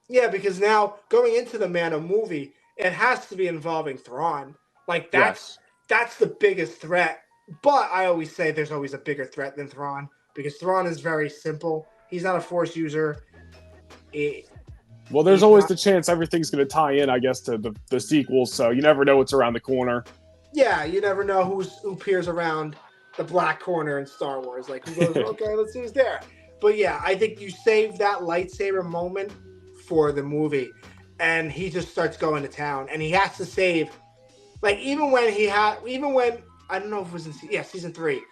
Yeah, because now going into the Mando movie, it has to be involving Thrawn. Like, that's the biggest threat. But I always say there's always a bigger threat than Thrawn, because Thrawn is very simple. He's not a Force user. Well, there's always the chance everything's going to tie in, I guess, to the sequels, so you never know what's around the corner. Yeah, you never know who peers around the black corner in Star Wars. Like, who goes, okay, let's see who's there. But yeah, I think you save that lightsaber moment for the movie, and he just starts going to town, and he has to save. Like, even when I don't know if it was in season 3,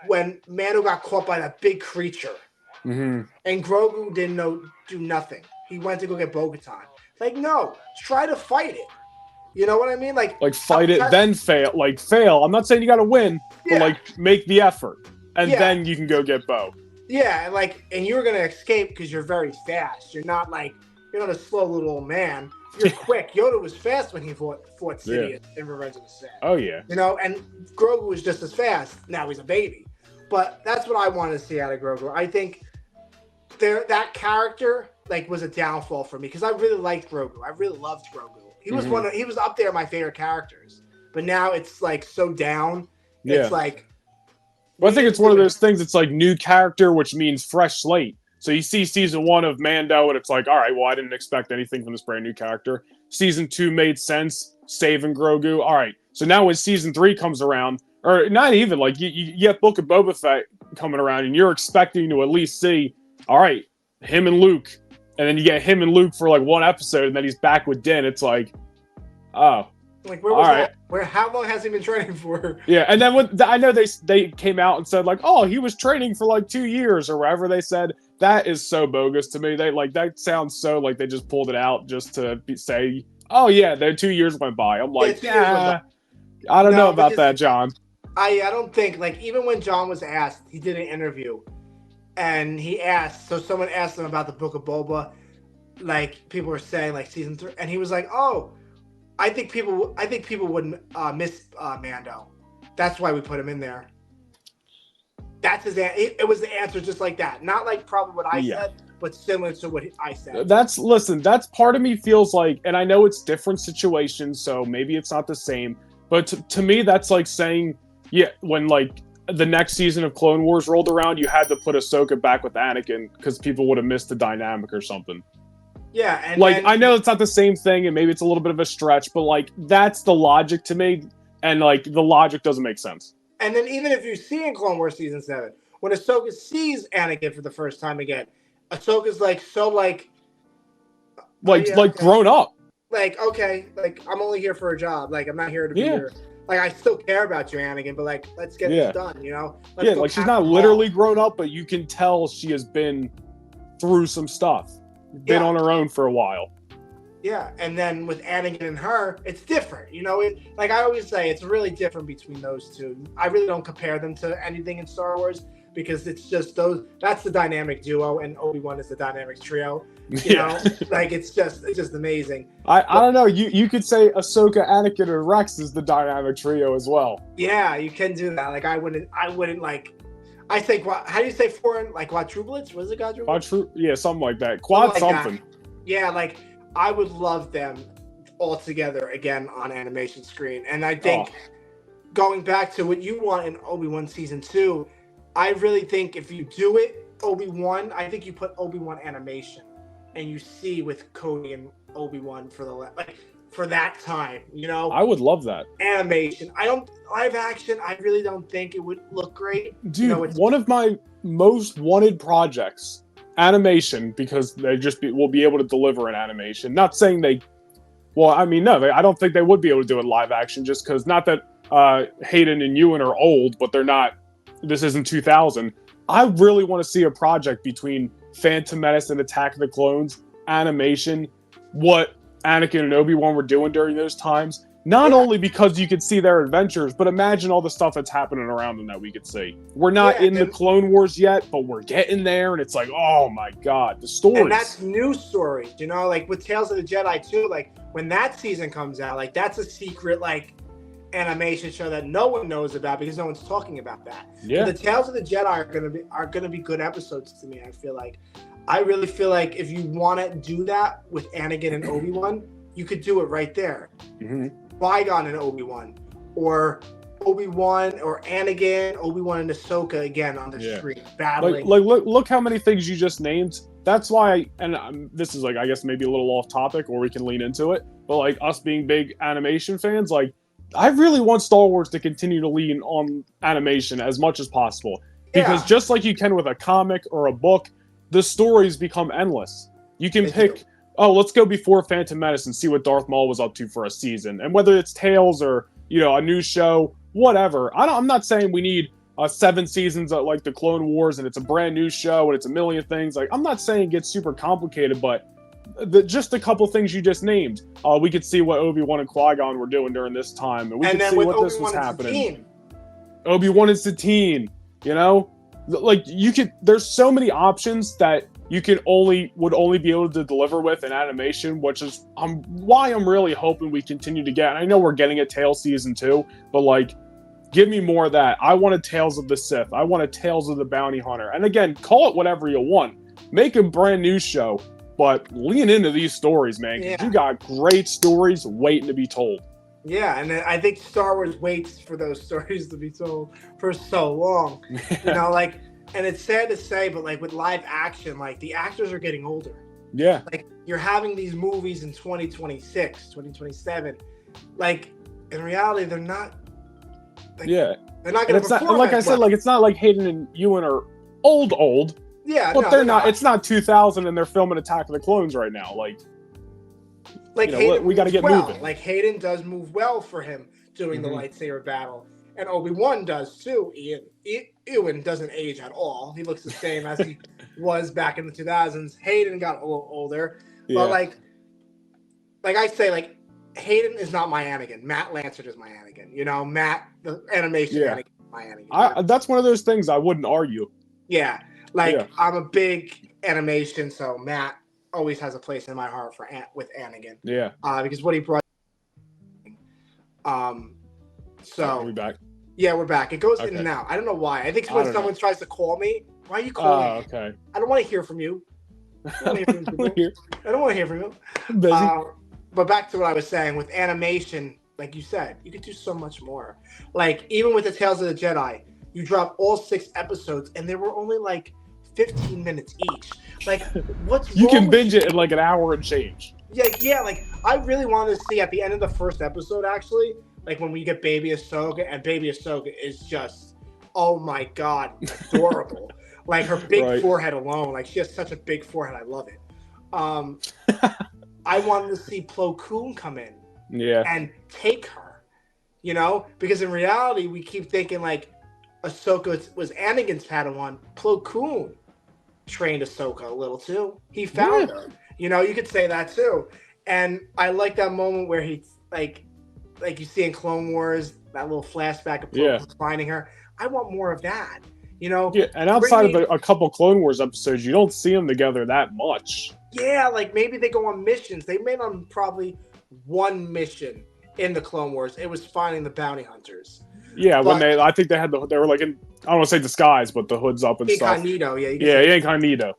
when Mando got caught by that big creature, and Grogu didn't do nothing. He went to go get Bo-Katan. Like, no, try to fight it. You know what I mean? Like fight it, then fail. Like, fail. I'm not saying you got to win, but like, make the effort, and then you can go get Bo. Yeah, and you're gonna escape because you're very fast. You're not a slow little old man. You're quick. Yoda was fast when he fought Sidious in Revenge of the Sith. Oh yeah. And Grogu was just as fast. Now he's a baby. But that's what I wanted to see out of Grogu. I think that character was a downfall for me, because I really liked Grogu. I really loved Grogu. He was he was up there my favorite characters. But now it's so down. Yeah. It's like, well, I think it's one of those things. It's like new character, which means fresh slate. So you see season 1 of Mando, and it's like, all right, well, I didn't expect anything from this brand new character. Season 2 made sense, saving Grogu. All right, so now when season 3 comes around, or not even, like, you get Book of Boba Fett coming around, and you're expecting to at least see, all right, him and Luke, and then you get him and Luke for like 1 episode, and then he's back with Din. It's like, oh. Like, where was that? How long has he been training for? Yeah, and then I know they came out and said, like, oh, he was training for like 2 years or whatever they said. That is so bogus to me. That sounds so like they just pulled it out just to say, oh yeah, their 2 years went by. I'm like, I don't know about that, John. I don't think, even when John was asked, he did an interview, and someone asked him about the Book of Boba, people were saying season 3, and he was like, oh, I think people would miss Mando. That's why we put him in there. That's his. It was the answer, just like that. Not probably what I said, but similar to what I said. That's part of me feels like, and I know it's different situations, so maybe it's not the same. But to me, that's like saying, when the next season of Clone Wars rolled around, you had to put Ahsoka back with Anakin because people would have missed the dynamic or something. Yeah, and I know it's not the same thing, and maybe it's a little bit of a stretch, but that's the logic to me, and the logic doesn't make sense. And then even if you see in Clone Wars season 7, when Ahsoka sees Anakin for the first time again, Ahsoka's like so like yeah, like okay. grown up. Like, okay, like I'm only here for a job. Like I'm not here to be Yeah. your like I still care about you, Anakin, but like let's get this done, you know? Let's go Like she's cap not the literally ball. grown up, but you can tell she has been through some stuff. Been Yeah. on her own for a while. Yeah, and then with Anakin and her, it's different. You know, like I always say, it's really different between those two. I really don't compare them to anything in Star Wars because it's just those. That's the dynamic duo, and Obi-Wan is the dynamic trio. You know, like it's just amazing. I don't know. You could say Ahsoka, Anakin, and Rex is the dynamic trio as well. Yeah, you can do that. Like I wouldn't like. I think how do you say foreign like quadruplets? Was it quadruplets? Yeah, something like that. Quad something. Yeah, like I would love them all together again on animation screen. And I think going back to what you want in Obi-Wan season 2, I really think if you do it, Obi-Wan, I think you put Obi-Wan animation and you see with Cody and Obi-Wan for that time, you know? I would love that. Animation. Live action, I really don't think it would look great. Dude, you know, one of my most wanted projects, animation, because they will be able to deliver an animation. Not saying I don't think they would be able to do it live action just because, not that Hayden and Ewan are old, but they're not, this isn't 2000. I really want to see a project between Phantom Menace and Attack of the Clones, animation, what Anakin and Obi-Wan were doing during those times. Not only because you could see their adventures, but imagine all the stuff that's happening around them that we could see. We're not in the Clone Wars yet, but we're getting there, and it's like, oh my god, the stories. And that's new stories, you know, like with Tales of the Jedi too, like when that season comes out, like that's a secret like animation show that no one knows about because no one's talking about that. Yeah. But the Tales of the Jedi are gonna be good episodes to me, I feel like. I really feel like if you want to do that with Anakin and Obi-Wan, you could do it right there. Mm-hmm. Qui-Gon and Obi-Wan, or Obi-Wan or Anakin, Obi-Wan and Ahsoka again on the screen battling. Like look how many things you just named. That's why, this is like, I guess maybe a little off topic, or we can lean into it. But like us being big animation fans, like I really want Star Wars to continue to lean on animation as much as possible, because just like you can with a comic or a book, the stories become endless. You can pick. Oh, let's go before Phantom Menace and see what Darth Maul was up to for a season. And whether it's Tales or, you know, a new show, whatever. I'm not saying we need 7 seasons of like the Clone Wars and it's a brand new show and it's a million things. Like, I'm not saying it gets super complicated, but just a couple things you just named. We could see what Obi-Wan and Qui-Gon were doing during this time. And we could see what this was happening. Obi-Wan and Satine, you know? Like, there's so many options that you would only be able to deliver with an animation, which is why I'm really hoping we continue to get. And I know we're getting a Tales season 2, but like, give me more of that. I want a Tales of the Sith. I want a Tales of the Bounty Hunter. And again, call it whatever you want. Make a brand new show, but lean into these stories, man. Because you got great stories waiting to be told. Yeah, and I think Star Wars waits for those stories to be told for so long. You know, like. And it's sad to say, but like with live action, like the actors are getting older. Yeah. Like you're having these movies in 2026, 2027. Like in reality, they're not. Like, they're not going to perform. Like I said, like it's not like Hayden and Ewan are old. Yeah, but they're not. It's not 2000 and they're filming Attack of the Clones right now. Like Hayden we got to get moving. Like Hayden does move well for him doing the lightsaber battle, and Obi-Wan does too. Ewan doesn't age at all. He looks the same as he was back in the 2000s. Hayden got a little older. But like I say, like Hayden is not my Anakin. Matt Lancer is my Anakin. You know, Matt, the animation Anakin is my Anakin. That's one of those things I wouldn't argue. Yeah. I'm a big animation, so Matt always has a place in my heart with Anakin. Yeah. Because what he brought. So. Are we back? Yeah, we're back. It goes in and out. I don't know why. I think it's when someone tries to call me. Why are you calling me? Okay. I don't want to hear from you. I don't want to hear from you. I'm busy. But back to what I was saying. With animation, like you said, you could do so much more. Like, even with the Tales of the Jedi, you drop all 6 episodes, and they were only, like, 15 minutes each. Like, what's wrong? You can binge it in, like, an hour and change. Yeah, like, I really wanted to see at the end of the first episode, actually, like when we get Baby Ahsoka, and Baby Ahsoka is just, oh my god, adorable. Like her big Right. forehead alone, like she has such a big forehead. I love it. I wanted to see Plo Koon come in Yeah. and take her, you know, because in reality we keep thinking like Ahsoka was Anakin's Padawan. Plo Koon trained Ahsoka a little too. He found her. You know, you could say that too. And I like that moment where he like you see in Clone Wars, that little flashback of Plo Koon finding her. I want more of that. You know? Yeah, and outside of a couple Clone Wars episodes, you don't see them together that much. Yeah, like maybe they go on missions. They made on probably one mission in the Clone Wars. It was finding the bounty hunters. Yeah, when I think they were like in, I don't want to say disguise, but the hoods up and incognito, stuff. Yeah, incognito.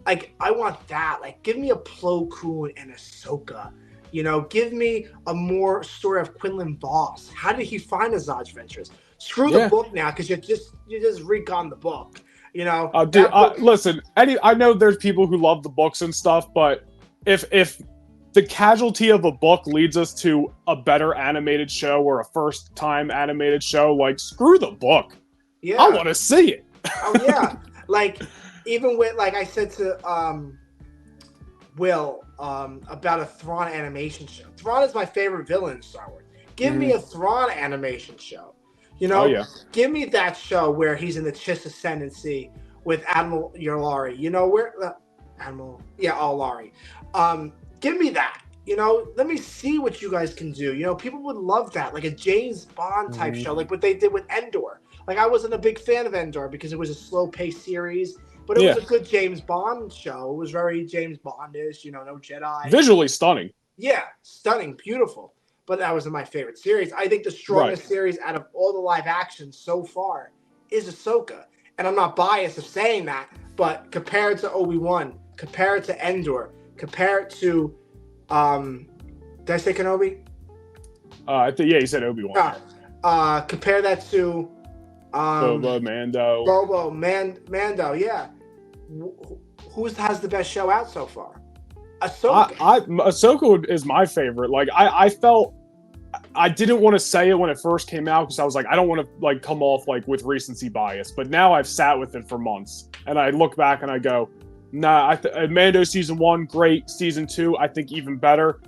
Like, I want that. Like, give me a Plo Koon and Ahsoka. You know, give me a more story of Quinlan Voss. How did he find Azaj Ventress? Screw the book now, because you just recon the book. You know, dude, listen. I know there's people who love the books and stuff, but if the casualty of a book leads us to a better animated show or a first-time animated show, like screw the book. Yeah, I want to see it. Oh yeah, like even with like I said to Will about a Thrawn animation show. Thrawn is my favorite villain in Star Wars. Give me a Thrawn animation show. You know, give me that show where he's in the Chiss Ascendancy with Admiral Yulari. You know where Yulari. Give me that. You know, let me see what you guys can do. You know, people would love that, like a James Bond type show, like what they did with Endor. Like I wasn't a big fan of Endor because it was a slow-paced series, but it was a good James Bond show. It was very James Bondish. You know, no Jedi. Visually stunning. Yeah, stunning, beautiful. But that wasn't my favorite series. I think the strongest series out of all the live action so far is Ahsoka. And I'm not biased of saying that, but compared to Obi-Wan, compared to Endor, compared to, did I say Kenobi? I think, you said Obi-Wan. Compare that to Boba, Mando. Mando, yeah. Who has the best show out so far? Ahsoka. Ahsoka is my favorite. Like I felt I didn't want to say it when it first came out because I was like, I don't want to like come off like with recency bias. But now I've sat with it for months, and I look back and I go, nah. Mando season 1 great, season 2 I think even better.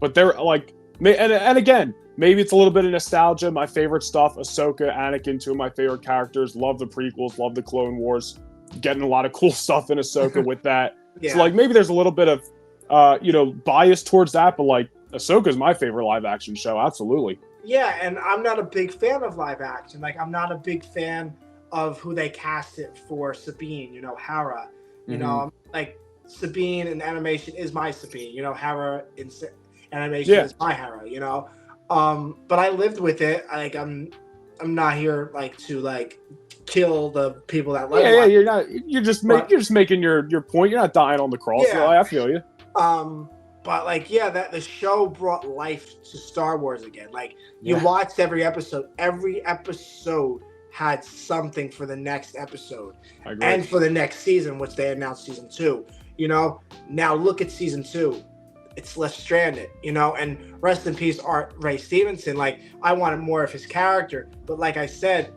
But they're like, and again, maybe it's a little bit of nostalgia. My favorite stuff: Ahsoka, Anakin, 2 of my favorite characters. Love the prequels, love the Clone Wars. Getting a lot of cool stuff in Ahsoka with that. So like maybe there's a little bit of bias towards that, but like Ahsoka's my favorite live action show, absolutely. Yeah, and I'm not a big fan of live action. Like I'm not a big fan of who they casted for Sabine. You know, Hera. You know, like Sabine in animation is my Sabine. You know, Hera in animation is my Hera. You know, but I lived with it. Like I'm not here like to like kill the people that like. Yeah, you're just making your point. You're not dying on the cross. Yeah, so I feel you. But like, that the show brought life to Star Wars again. Like you watched every episode had something for the next episode and for the next season, which they announced season 2. You know, now look at season 2. It's less stranded, you know, and rest in peace, Ray Stevenson. Like I wanted more of his character, but like I said,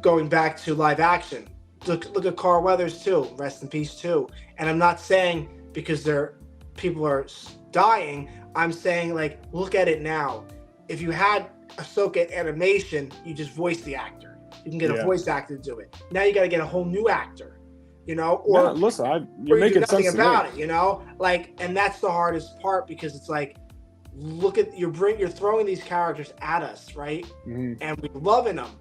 going back to live action, look at Carl Weathers too. Rest in peace too. And I'm not saying because people are dying. I'm saying like, look at it now. If you had Ahsoka animation, you just voice the actor. You can get a voice actor to do it. Now you got to get a whole new actor, you know, or you're making nothing sense about to me. it, you know, like, and that's the hardest part because it's like, look at you're throwing these characters at us, right? And we're loving them.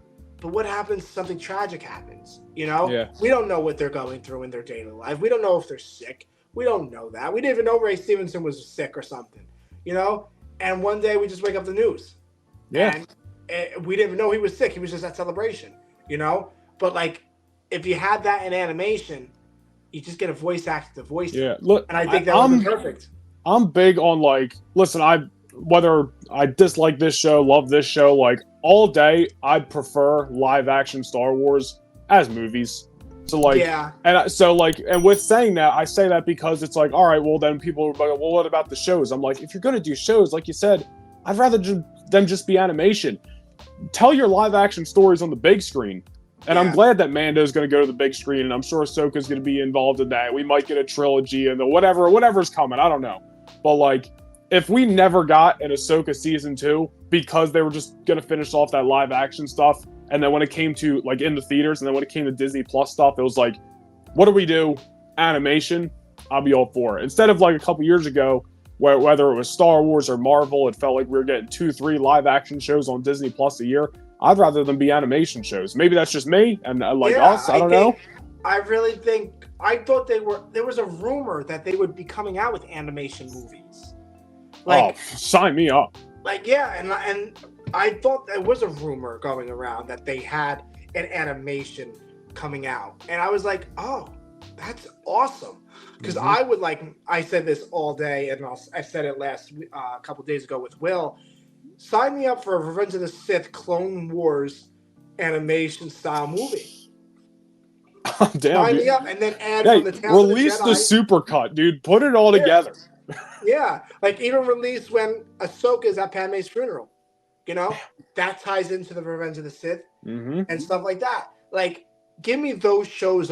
But what happens if something tragic happens? You know, we don't know what they're going through in their daily life. We don't know if they're sick. We don't know that. We didn't even know Ray Stevenson was sick or something, you know? And one day we just wake up the news. Yeah. And we didn't even know he was sick. He was just at Celebration, you know? But like, if you had that in animation, you just get a voice actor to voice it. Look, and I think that would be perfect. I'm big on like, listen, whether I dislike this show, love this show, like all day, I'd prefer live action Star Wars as movies. So like, and with saying that, I say that because it's like, all right, well then people are like, well, what about the shows? I'm like, if you're gonna do shows, like you said, I'd rather them just be animation. Tell your live action stories on the big screen. And I'm glad that Mando's going to go to the big screen, and I'm sure Ahsoka's going to be involved in that. We might get a trilogy and whatever's coming. I don't know. But, like, if we never got an Ahsoka season 2 because they were just going to finish off that live action stuff, and then when it came to, like, in the theaters, and then when it came to Disney Plus stuff, it was like, what do we do? Animation? I'll be all for it. Instead of, like, a couple years ago, where whether it was Star Wars or Marvel, it felt like we were getting 2-3 live action shows on Disney Plus a year. I'd rather them be animation shows. Maybe that's just me and us. I don't know. I really think I thought there was a rumor that they would be coming out with animation movies. Like, sign me up. Like, yeah, and I thought there was a rumor going around that they had an animation coming out, and I was like, oh, that's awesome. Because I would I said this all day, and I said it a couple days ago with Will. Sign me up for a Revenge of the Sith Clone Wars animation style movie. Oh, damn, Sign me up and then add from the Tales release of the Jedi. The supercut, dude. Put it all together. Yeah, like even release when Ahsoka's at Padme's funeral. You know, that ties into the Revenge of the Sith and stuff like that. Like, give me those shows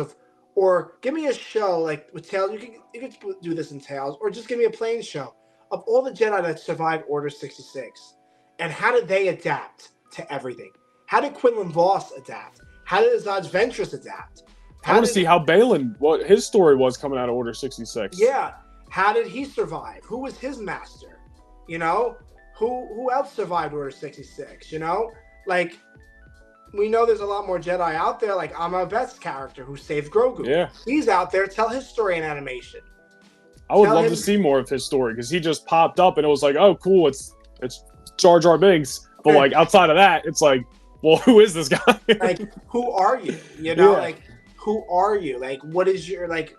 or give me a show like with Tales. You can do this in Tales, or just give me a plain show of all the Jedi that survived Order 66. And how did they adapt to everything? How did Quinlan Voss adapt? How did Azaz Ventress adapt? I want to see how Balin, what his story was coming out of Order 66. Yeah. How did he survive? Who was his master? You know? Who else survived Order 66? You know? Like, we know there's a lot more Jedi out there, like Amon Beth's character who saved Grogu. Yeah. He's out there. Tell his story in animation. I would love to see more of his story, because he just popped up and it was like, oh, cool, it's Jar Jar Binks. But, like, outside of that, it's like, well, who is this guy? Like, who are you? You know, like, who are you? Like, what is your, like,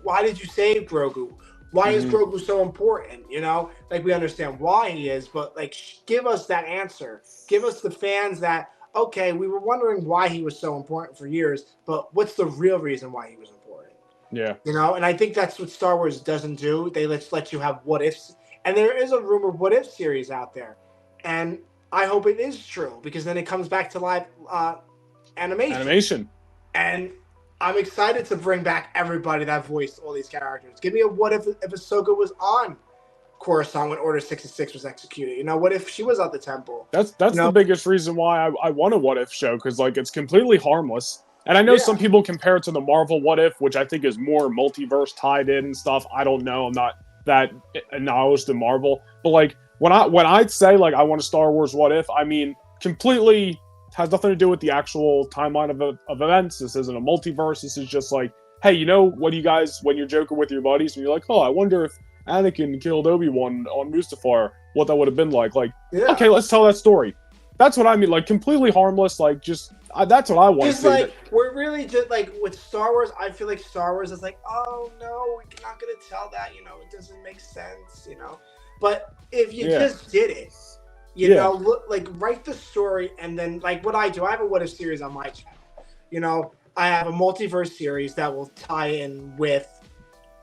why did you save Grogu? Why is Grogu so important? You know, like, we understand why he is, but, like, give us that answer. Give us the fans that, okay, we were wondering why he was so important for years, but what's the real reason why he was important? Yeah. You know, and I think that's what Star Wars doesn't do. They let you have what ifs. And there is a rumored what if series out there. And I hope it is true, because then it comes back to live animation. And I'm excited to bring back everybody that voiced all these characters. Give me a what if Ahsoka was on Coruscant when Order 66 was executed. You know, what if she was at the temple? That's the biggest reason why I want a what if show, because, like, it's completely harmless. And I know some people compare it to the Marvel what if, which I think is more multiverse tied in and stuff. I don't know. I'm not that acknowledged in Marvel. But, like, when I say, like, I want a Star Wars what if, I mean completely has nothing to do with the actual timeline of events. This isn't a multiverse. This is just like, hey, you know, what do you guys, when you're joking with your buddies and you're like, oh, I wonder if Anakin killed Obi-Wan on Mustafar, what that would have been like. Like, okay, let's tell that story. That's what I mean. Like, completely harmless. Like, just that's what I want to see. Like, we're really just like with Star Wars. I feel like Star Wars is like, oh no, we're not gonna tell that. You know, it doesn't make sense. You know, but if you just did it, you know, look, like, write the story, and then, like, what I do, I have a what if series on my channel. You know, I have a multiverse series that will tie in with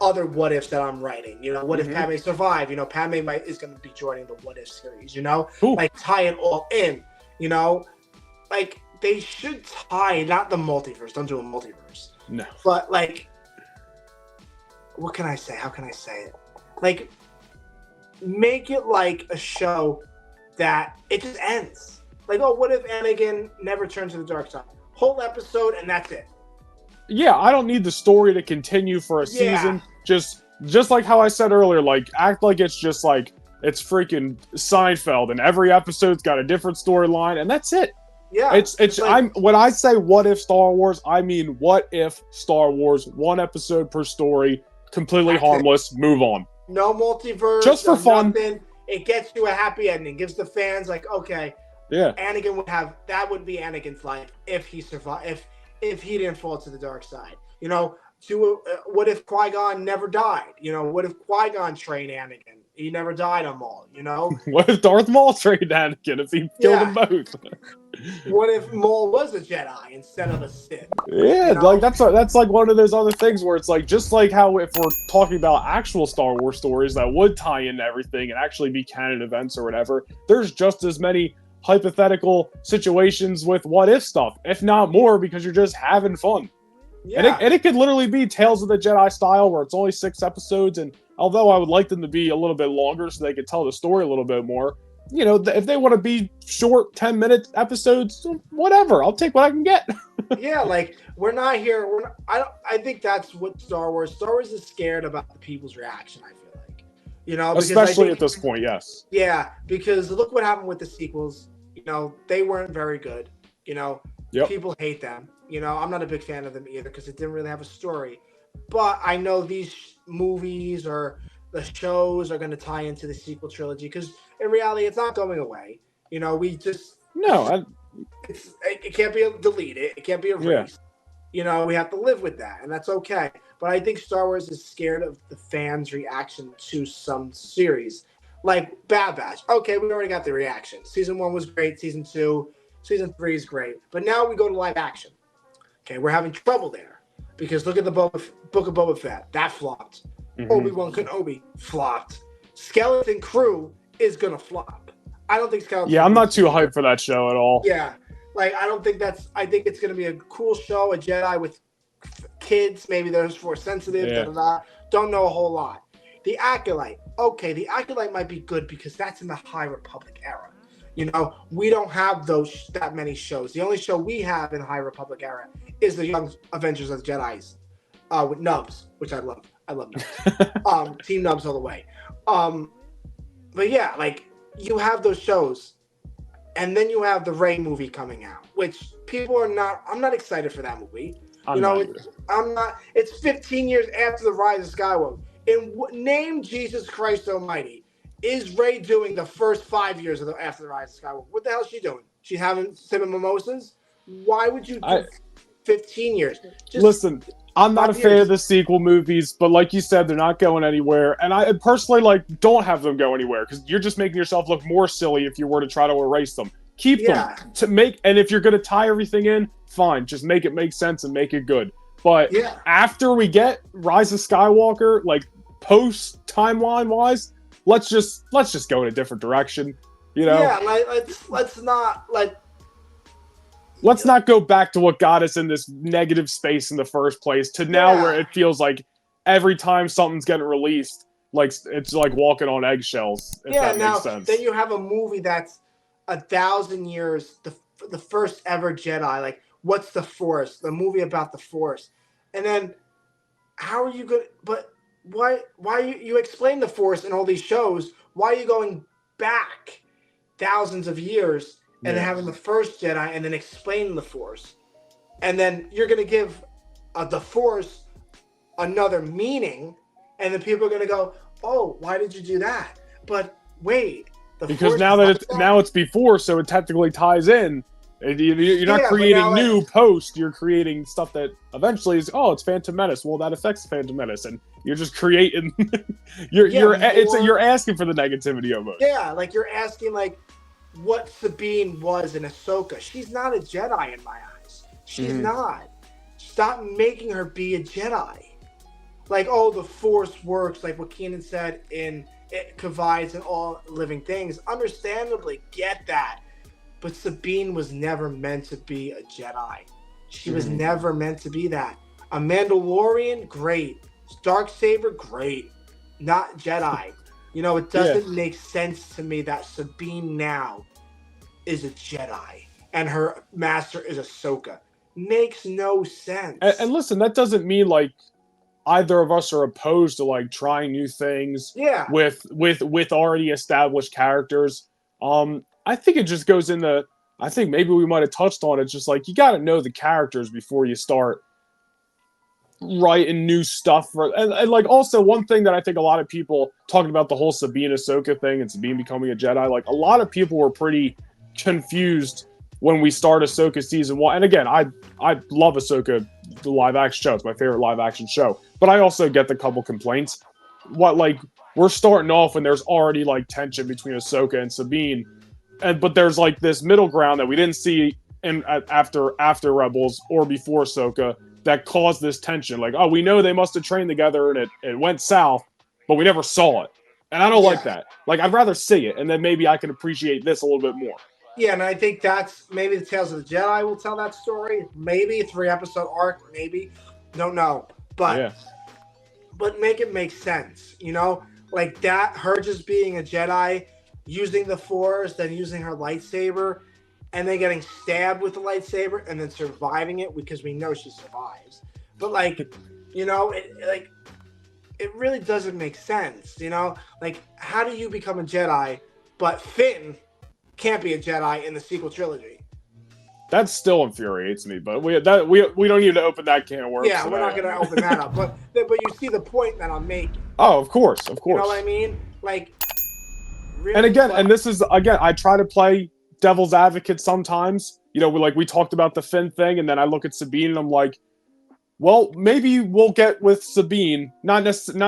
other what ifs that I'm writing. You know, what if Padme survived? You know, Padme is going to be joining the what if series. You know, like, tie it all in. You know, like, they should tie, not the multiverse. Don't do a multiverse. No. But, like, what can I say? How can I say it? Like, make it like a show that it just ends. Like, oh, what if Anakin never turned to the dark side? Whole episode, and that's it. Yeah, I don't need the story to continue for a season. Just like how I said earlier, like, act like it's just like it's freaking Seinfeld, and every episode's got a different storyline, and that's it. Yeah, it's like, when I say what if Star Wars, I mean what if Star Wars, one episode per story, completely harmless, move on. No multiverse, just for fun. Nothing. It gets you a happy ending. Gives the fans, like, okay, Anakin would be Anakin's life if he survived, if he didn't fall to the dark side. You know, what if Qui-Gon never died? You know, what if Qui-Gon trained Anakin? He never died on Maul, you know? What if Darth Maul trained Anakin if he killed them both? What if Maul was a Jedi instead of a Sith? Yeah, you know? Like, that's like one of those other things where it's like, just like how if we're talking about actual Star Wars stories that would tie into everything and actually be canon events or whatever, there's just as many hypothetical situations with what if stuff, if not more, because you're just having fun. Yeah. And it could literally be Tales of the Jedi style, where it's only 6 episodes, and although I would like them to be a little bit longer so they could tell the story a little bit more, you know, if they want to be short 10-minute episodes, whatever, I'll take what I can get. Yeah, like we're not here. I think that's what Star Wars is scared about the people's reaction. I feel like, you know, Especially at this point, yes. Yeah, because look what happened with the sequels. You know, they weren't very good. You know, people hate them. You know, I'm not a big fan of them either because it didn't really have a story. But I know these movies or the shows are going to tie into the sequel trilogy because in reality, it's not going away. You know, we just it can't be deleted. It can't be erased. You know, we have to live with that, and that's okay. But I think Star Wars is scared of the fans' reaction to some series, like Bad Batch. Okay, we already got the reaction. Season 1 was great. Season 2, Season 3 is great. But now we go to live action. Okay, we're having trouble there because look at the Book of Boba Fett. That flopped. Obi-Wan Kenobi flopped. Skeleton Crew is gonna flop. I don't think Skeleton. Yeah, I'm not too hyped for that show at all. Yeah, like I don't think that's. I think it's gonna be a cool show, a Jedi with kids. Maybe they're Force sensitive. Don't know a whole lot. The Acolyte. Okay, the Acolyte might be good because that's in the High Republic era. You know, we don't have that many shows. The only show we have in the High Republic era is the Young Avengers of the Jedi's with Nubs, which I love. I love Nubs. Team Nubs all the way. But yeah, like you have those shows, and then you have the Rey movie coming out, which people are not. I'm not excited for that movie. I'm not. It's 15 years after the Rise of Skywalker. Name Jesus Christ Almighty. Is Rey doing the first 5 years after the Rise of Skywalker? What the hell is she doing? She's having sipping mimosas? Why would you do 15 years? Listen, I'm not a fan of the sequel movies, but like you said, they're not going anywhere. And I personally don't have them go anywhere because you're just making yourself look more silly if you were to try to erase them. Keep them and if you're going to tie everything in, fine. Just make it make sense and make it good. But after we get Rise of Skywalker, like post timeline wise, let's just go in a different direction, you know? Yeah, let's not go back to what got us in this negative space in the first place to now where it feels like every time something's getting released, like it's like walking on eggshells. If that makes sense. Then you have a movie that's 1,000 years, the first ever Jedi. Like, what's the Force? The movie about the Force, and then how are you good? But why you explain the Force in all these shows? Why are you going back thousands of years and then having the first Jedi and then explaining the Force? And then you're going to give the Force another meaning, and then people are going to go, oh, why did you do that? But wait. Because now it's before, so it technically ties in. You're not creating new post. You're creating stuff that eventually is, it's Phantom Menace. Well, that affects Phantom Menace, and you're just creating. You're asking for the negativity almost. Yeah, like you're asking like what Sabine was in Ahsoka. She's not a Jedi in my eyes. She's not. Stop making her be a Jedi. Like, the Force works. Like what Keenan said it provides in all living things. Understandably, get that. But Sabine was never meant to be a Jedi. She was never meant to be that. A Mandalorian, great. Darksaber, great. Not Jedi. You know, it doesn't make sense to me that Sabine now is a Jedi and her master is Ahsoka. Makes no sense. And listen, that doesn't mean like either of us are opposed to like trying new things with already established characters. I think it just goes into, I think maybe we might have touched on it, just like you got to know the characters before you start writing new stuff. And like also one thing that I think a lot of people talking about the whole Sabine Ahsoka thing and Sabine becoming a Jedi, like a lot of people were pretty confused when we start Ahsoka season 1. And again, I love Ahsoka, the live action show. It's my favorite live action show. But I also get the couple complaints. We're starting off and there's already like tension between Ahsoka and Sabine. But there's like this middle ground that we didn't see after Rebels or before Ahsoka that caused this tension. Like, we know they must have trained together and it went south, but we never saw it. And I don't like that. Like, I'd rather see it, and then maybe I can appreciate this a little bit more. Yeah, and I think that's maybe the Tales of the Jedi will tell that story. Maybe 3 episode arc. Maybe, don't know. Yeah. But make it make sense. You know, like that. Her just being a Jedi, using the Force, then using her lightsaber, and then getting stabbed with the lightsaber, and then surviving it because we know she survives. But like, you know, it really doesn't make sense. You know, like how do you become a Jedi, but Finn can't be a Jedi in the sequel trilogy? That still infuriates me, but we don't need to open that can of worms. Yeah, we're not going to open that up. But you see the point that I'm making. Oh, of course, of course. You know what I mean? Like, really, and again, and this is again, I try to play devil's advocate sometimes. You know, we talked about the Finn thing, and then I look at Sabine and I'm like, well, maybe we'll get with Sabine. Not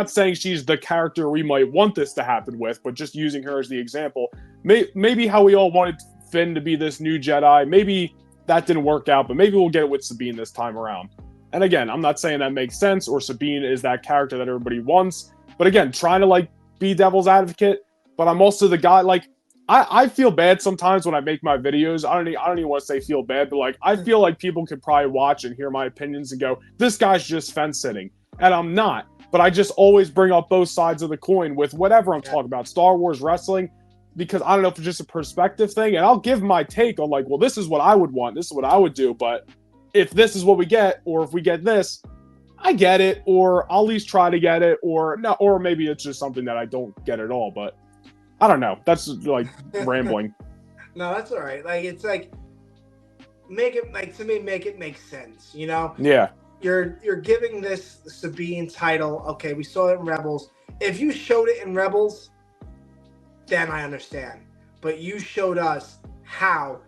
saying she's the character we might want this to happen with, but just using her as the example. Maybe how we all wanted Finn to be this new Jedi. Maybe that didn't work out, but maybe we'll get it with Sabine this time around. And again, I'm not saying that makes sense or Sabine is that character that everybody wants. But again, trying to like be devil's advocate, but I'm also the guy like I feel bad sometimes when I make my videos. I don't even want to say feel bad, but like I feel like people could probably watch and hear my opinions and go, this guy's just fence sitting. And I'm not. But I just always bring up both sides of the coin with whatever I'm talking about, Star Wars, wrestling, because I don't know if it's just a perspective thing. And I'll give my take on like, well, this is what I would want. This is what I would do. But if this is what we get, or if we get this, I get it, or I'll at least try to get it, or no, or maybe it's just something that I don't get at all. But I don't know. That's like rambling. No, that's all right. Like it's like make it like to me make it make sense. You know? Yeah. You're giving this Sabine title. Okay, we saw it in Rebels. If you showed it in Rebels, then I understand. But you showed us how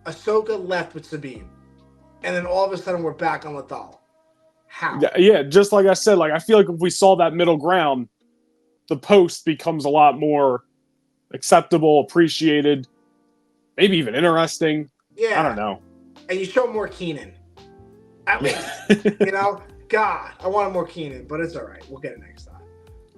Ahsoka left with Sabine, and then all of a sudden we're back on Lothal. How? Yeah, just like I said, like I feel like if we saw that middle ground, the post becomes a lot more acceptable, appreciated, maybe even interesting. Yeah. I don't know. And you show more Keenan. At least. You know? God, I wanted more Keenan, but it's all right. We'll get it next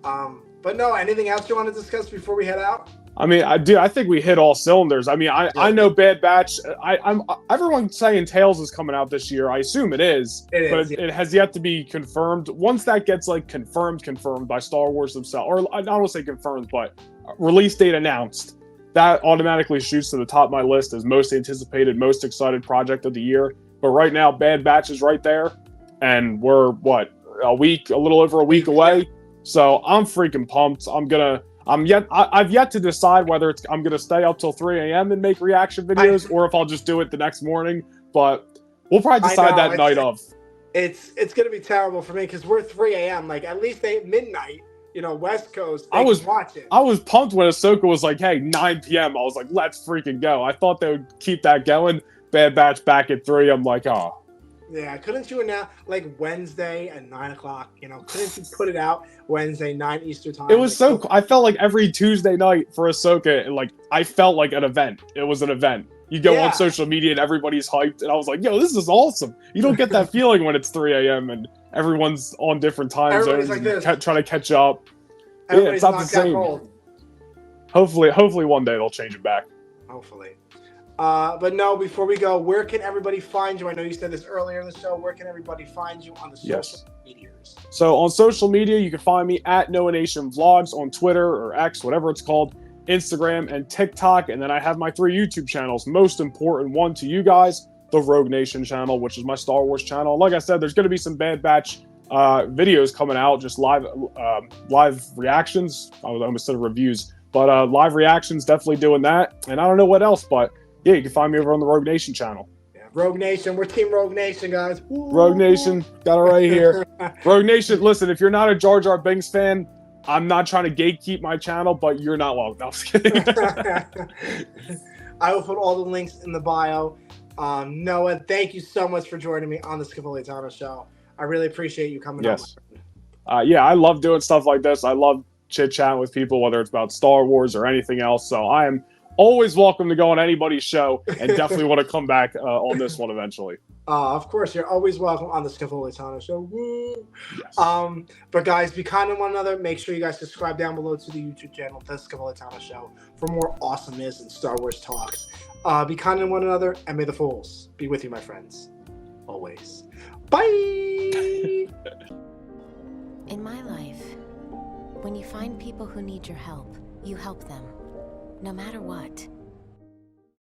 time. But no, anything else you want to discuss before we head out? I mean, I think we hit all cylinders. I mean, I know Bad Batch. I'm everyone's saying Tales is coming out this year. I assume it is, but it has yet to be confirmed. Once that gets like confirmed by Star Wars themselves, or I don't want to say confirmed, but release date announced, that automatically shoots to the top of my list as most anticipated, most excited project of the year. But right now, Bad Batch is right there, and we're a little over a week away. So I'm freaking pumped. I've yet to decide whether I'm going to stay up till 3 a.m. and make reaction videos or if I'll just do it the next morning. But we'll probably decide that night of. It's going to be terrible for me because we're 3 a.m. Like at least midnight, you know, West Coast. I was watching. I was pumped when Ahsoka was like, hey, 9 p.m. I was like, let's freaking go. I thought they would keep that going. Bad Batch back at 3. I'm like, oh. Yeah, couldn't you announce like Wednesday at 9 o'clock? You know, couldn't you put it out Wednesday 9 Eastern time? It was so. I felt like every Tuesday night for Ahsoka, and like I felt like an event. It was an event. You go on social media and everybody's hyped, and I was like, "Yo, this is awesome!" You don't get that feeling when it's 3 a.m. and everyone's on different time zones, like trying to catch up. Yeah, it's not the same. Hopefully, one day they'll change it back. Hopefully. But no, before we go, where can everybody find you? I know you said this earlier in the show. Where can everybody find you on the social medias? So on social media, you can find me at Noah Nation Vlogs on Twitter or X, whatever it's called, Instagram and TikTok. And then I have my 3 YouTube channels. Most important one to you guys, the Rogue Nation channel, which is my Star Wars channel. Like I said, there's going to be some Bad Batch videos coming out, just live reactions. I almost said reviews, but live reactions, definitely doing that. And I don't know what else, but yeah, you can find me over on the Rogue Nation channel. Yeah, Rogue Nation. We're Team Rogue Nation, guys. Woo! Rogue Nation. Got it right here. Rogue Nation. Listen, if you're not a Jar Jar Binks fan, I'm not trying to gatekeep my channel, but you're not welcome. No, I'm just kidding. I will put all the links in the bio. Noah, thank you so much for joining me on the Scevoli TANO show. I really appreciate you coming on. Yeah, I love doing stuff like this. I love chit-chatting with people, whether it's about Star Wars or anything else. So I am always welcome to go on anybody's show, and definitely want to come back on this one eventually. Of course, you're always welcome on the Scevoli TANO show. Woo! Yes. But guys, be kind to one another. Make sure you guys subscribe down below to the YouTube channel, the Scevoli TANO show, for more awesomeness and Star Wars talks. Be kind to one another, and may the Force be with you, my friends. Always. Bye! In my life, when you find people who need your help, you help them, no matter what.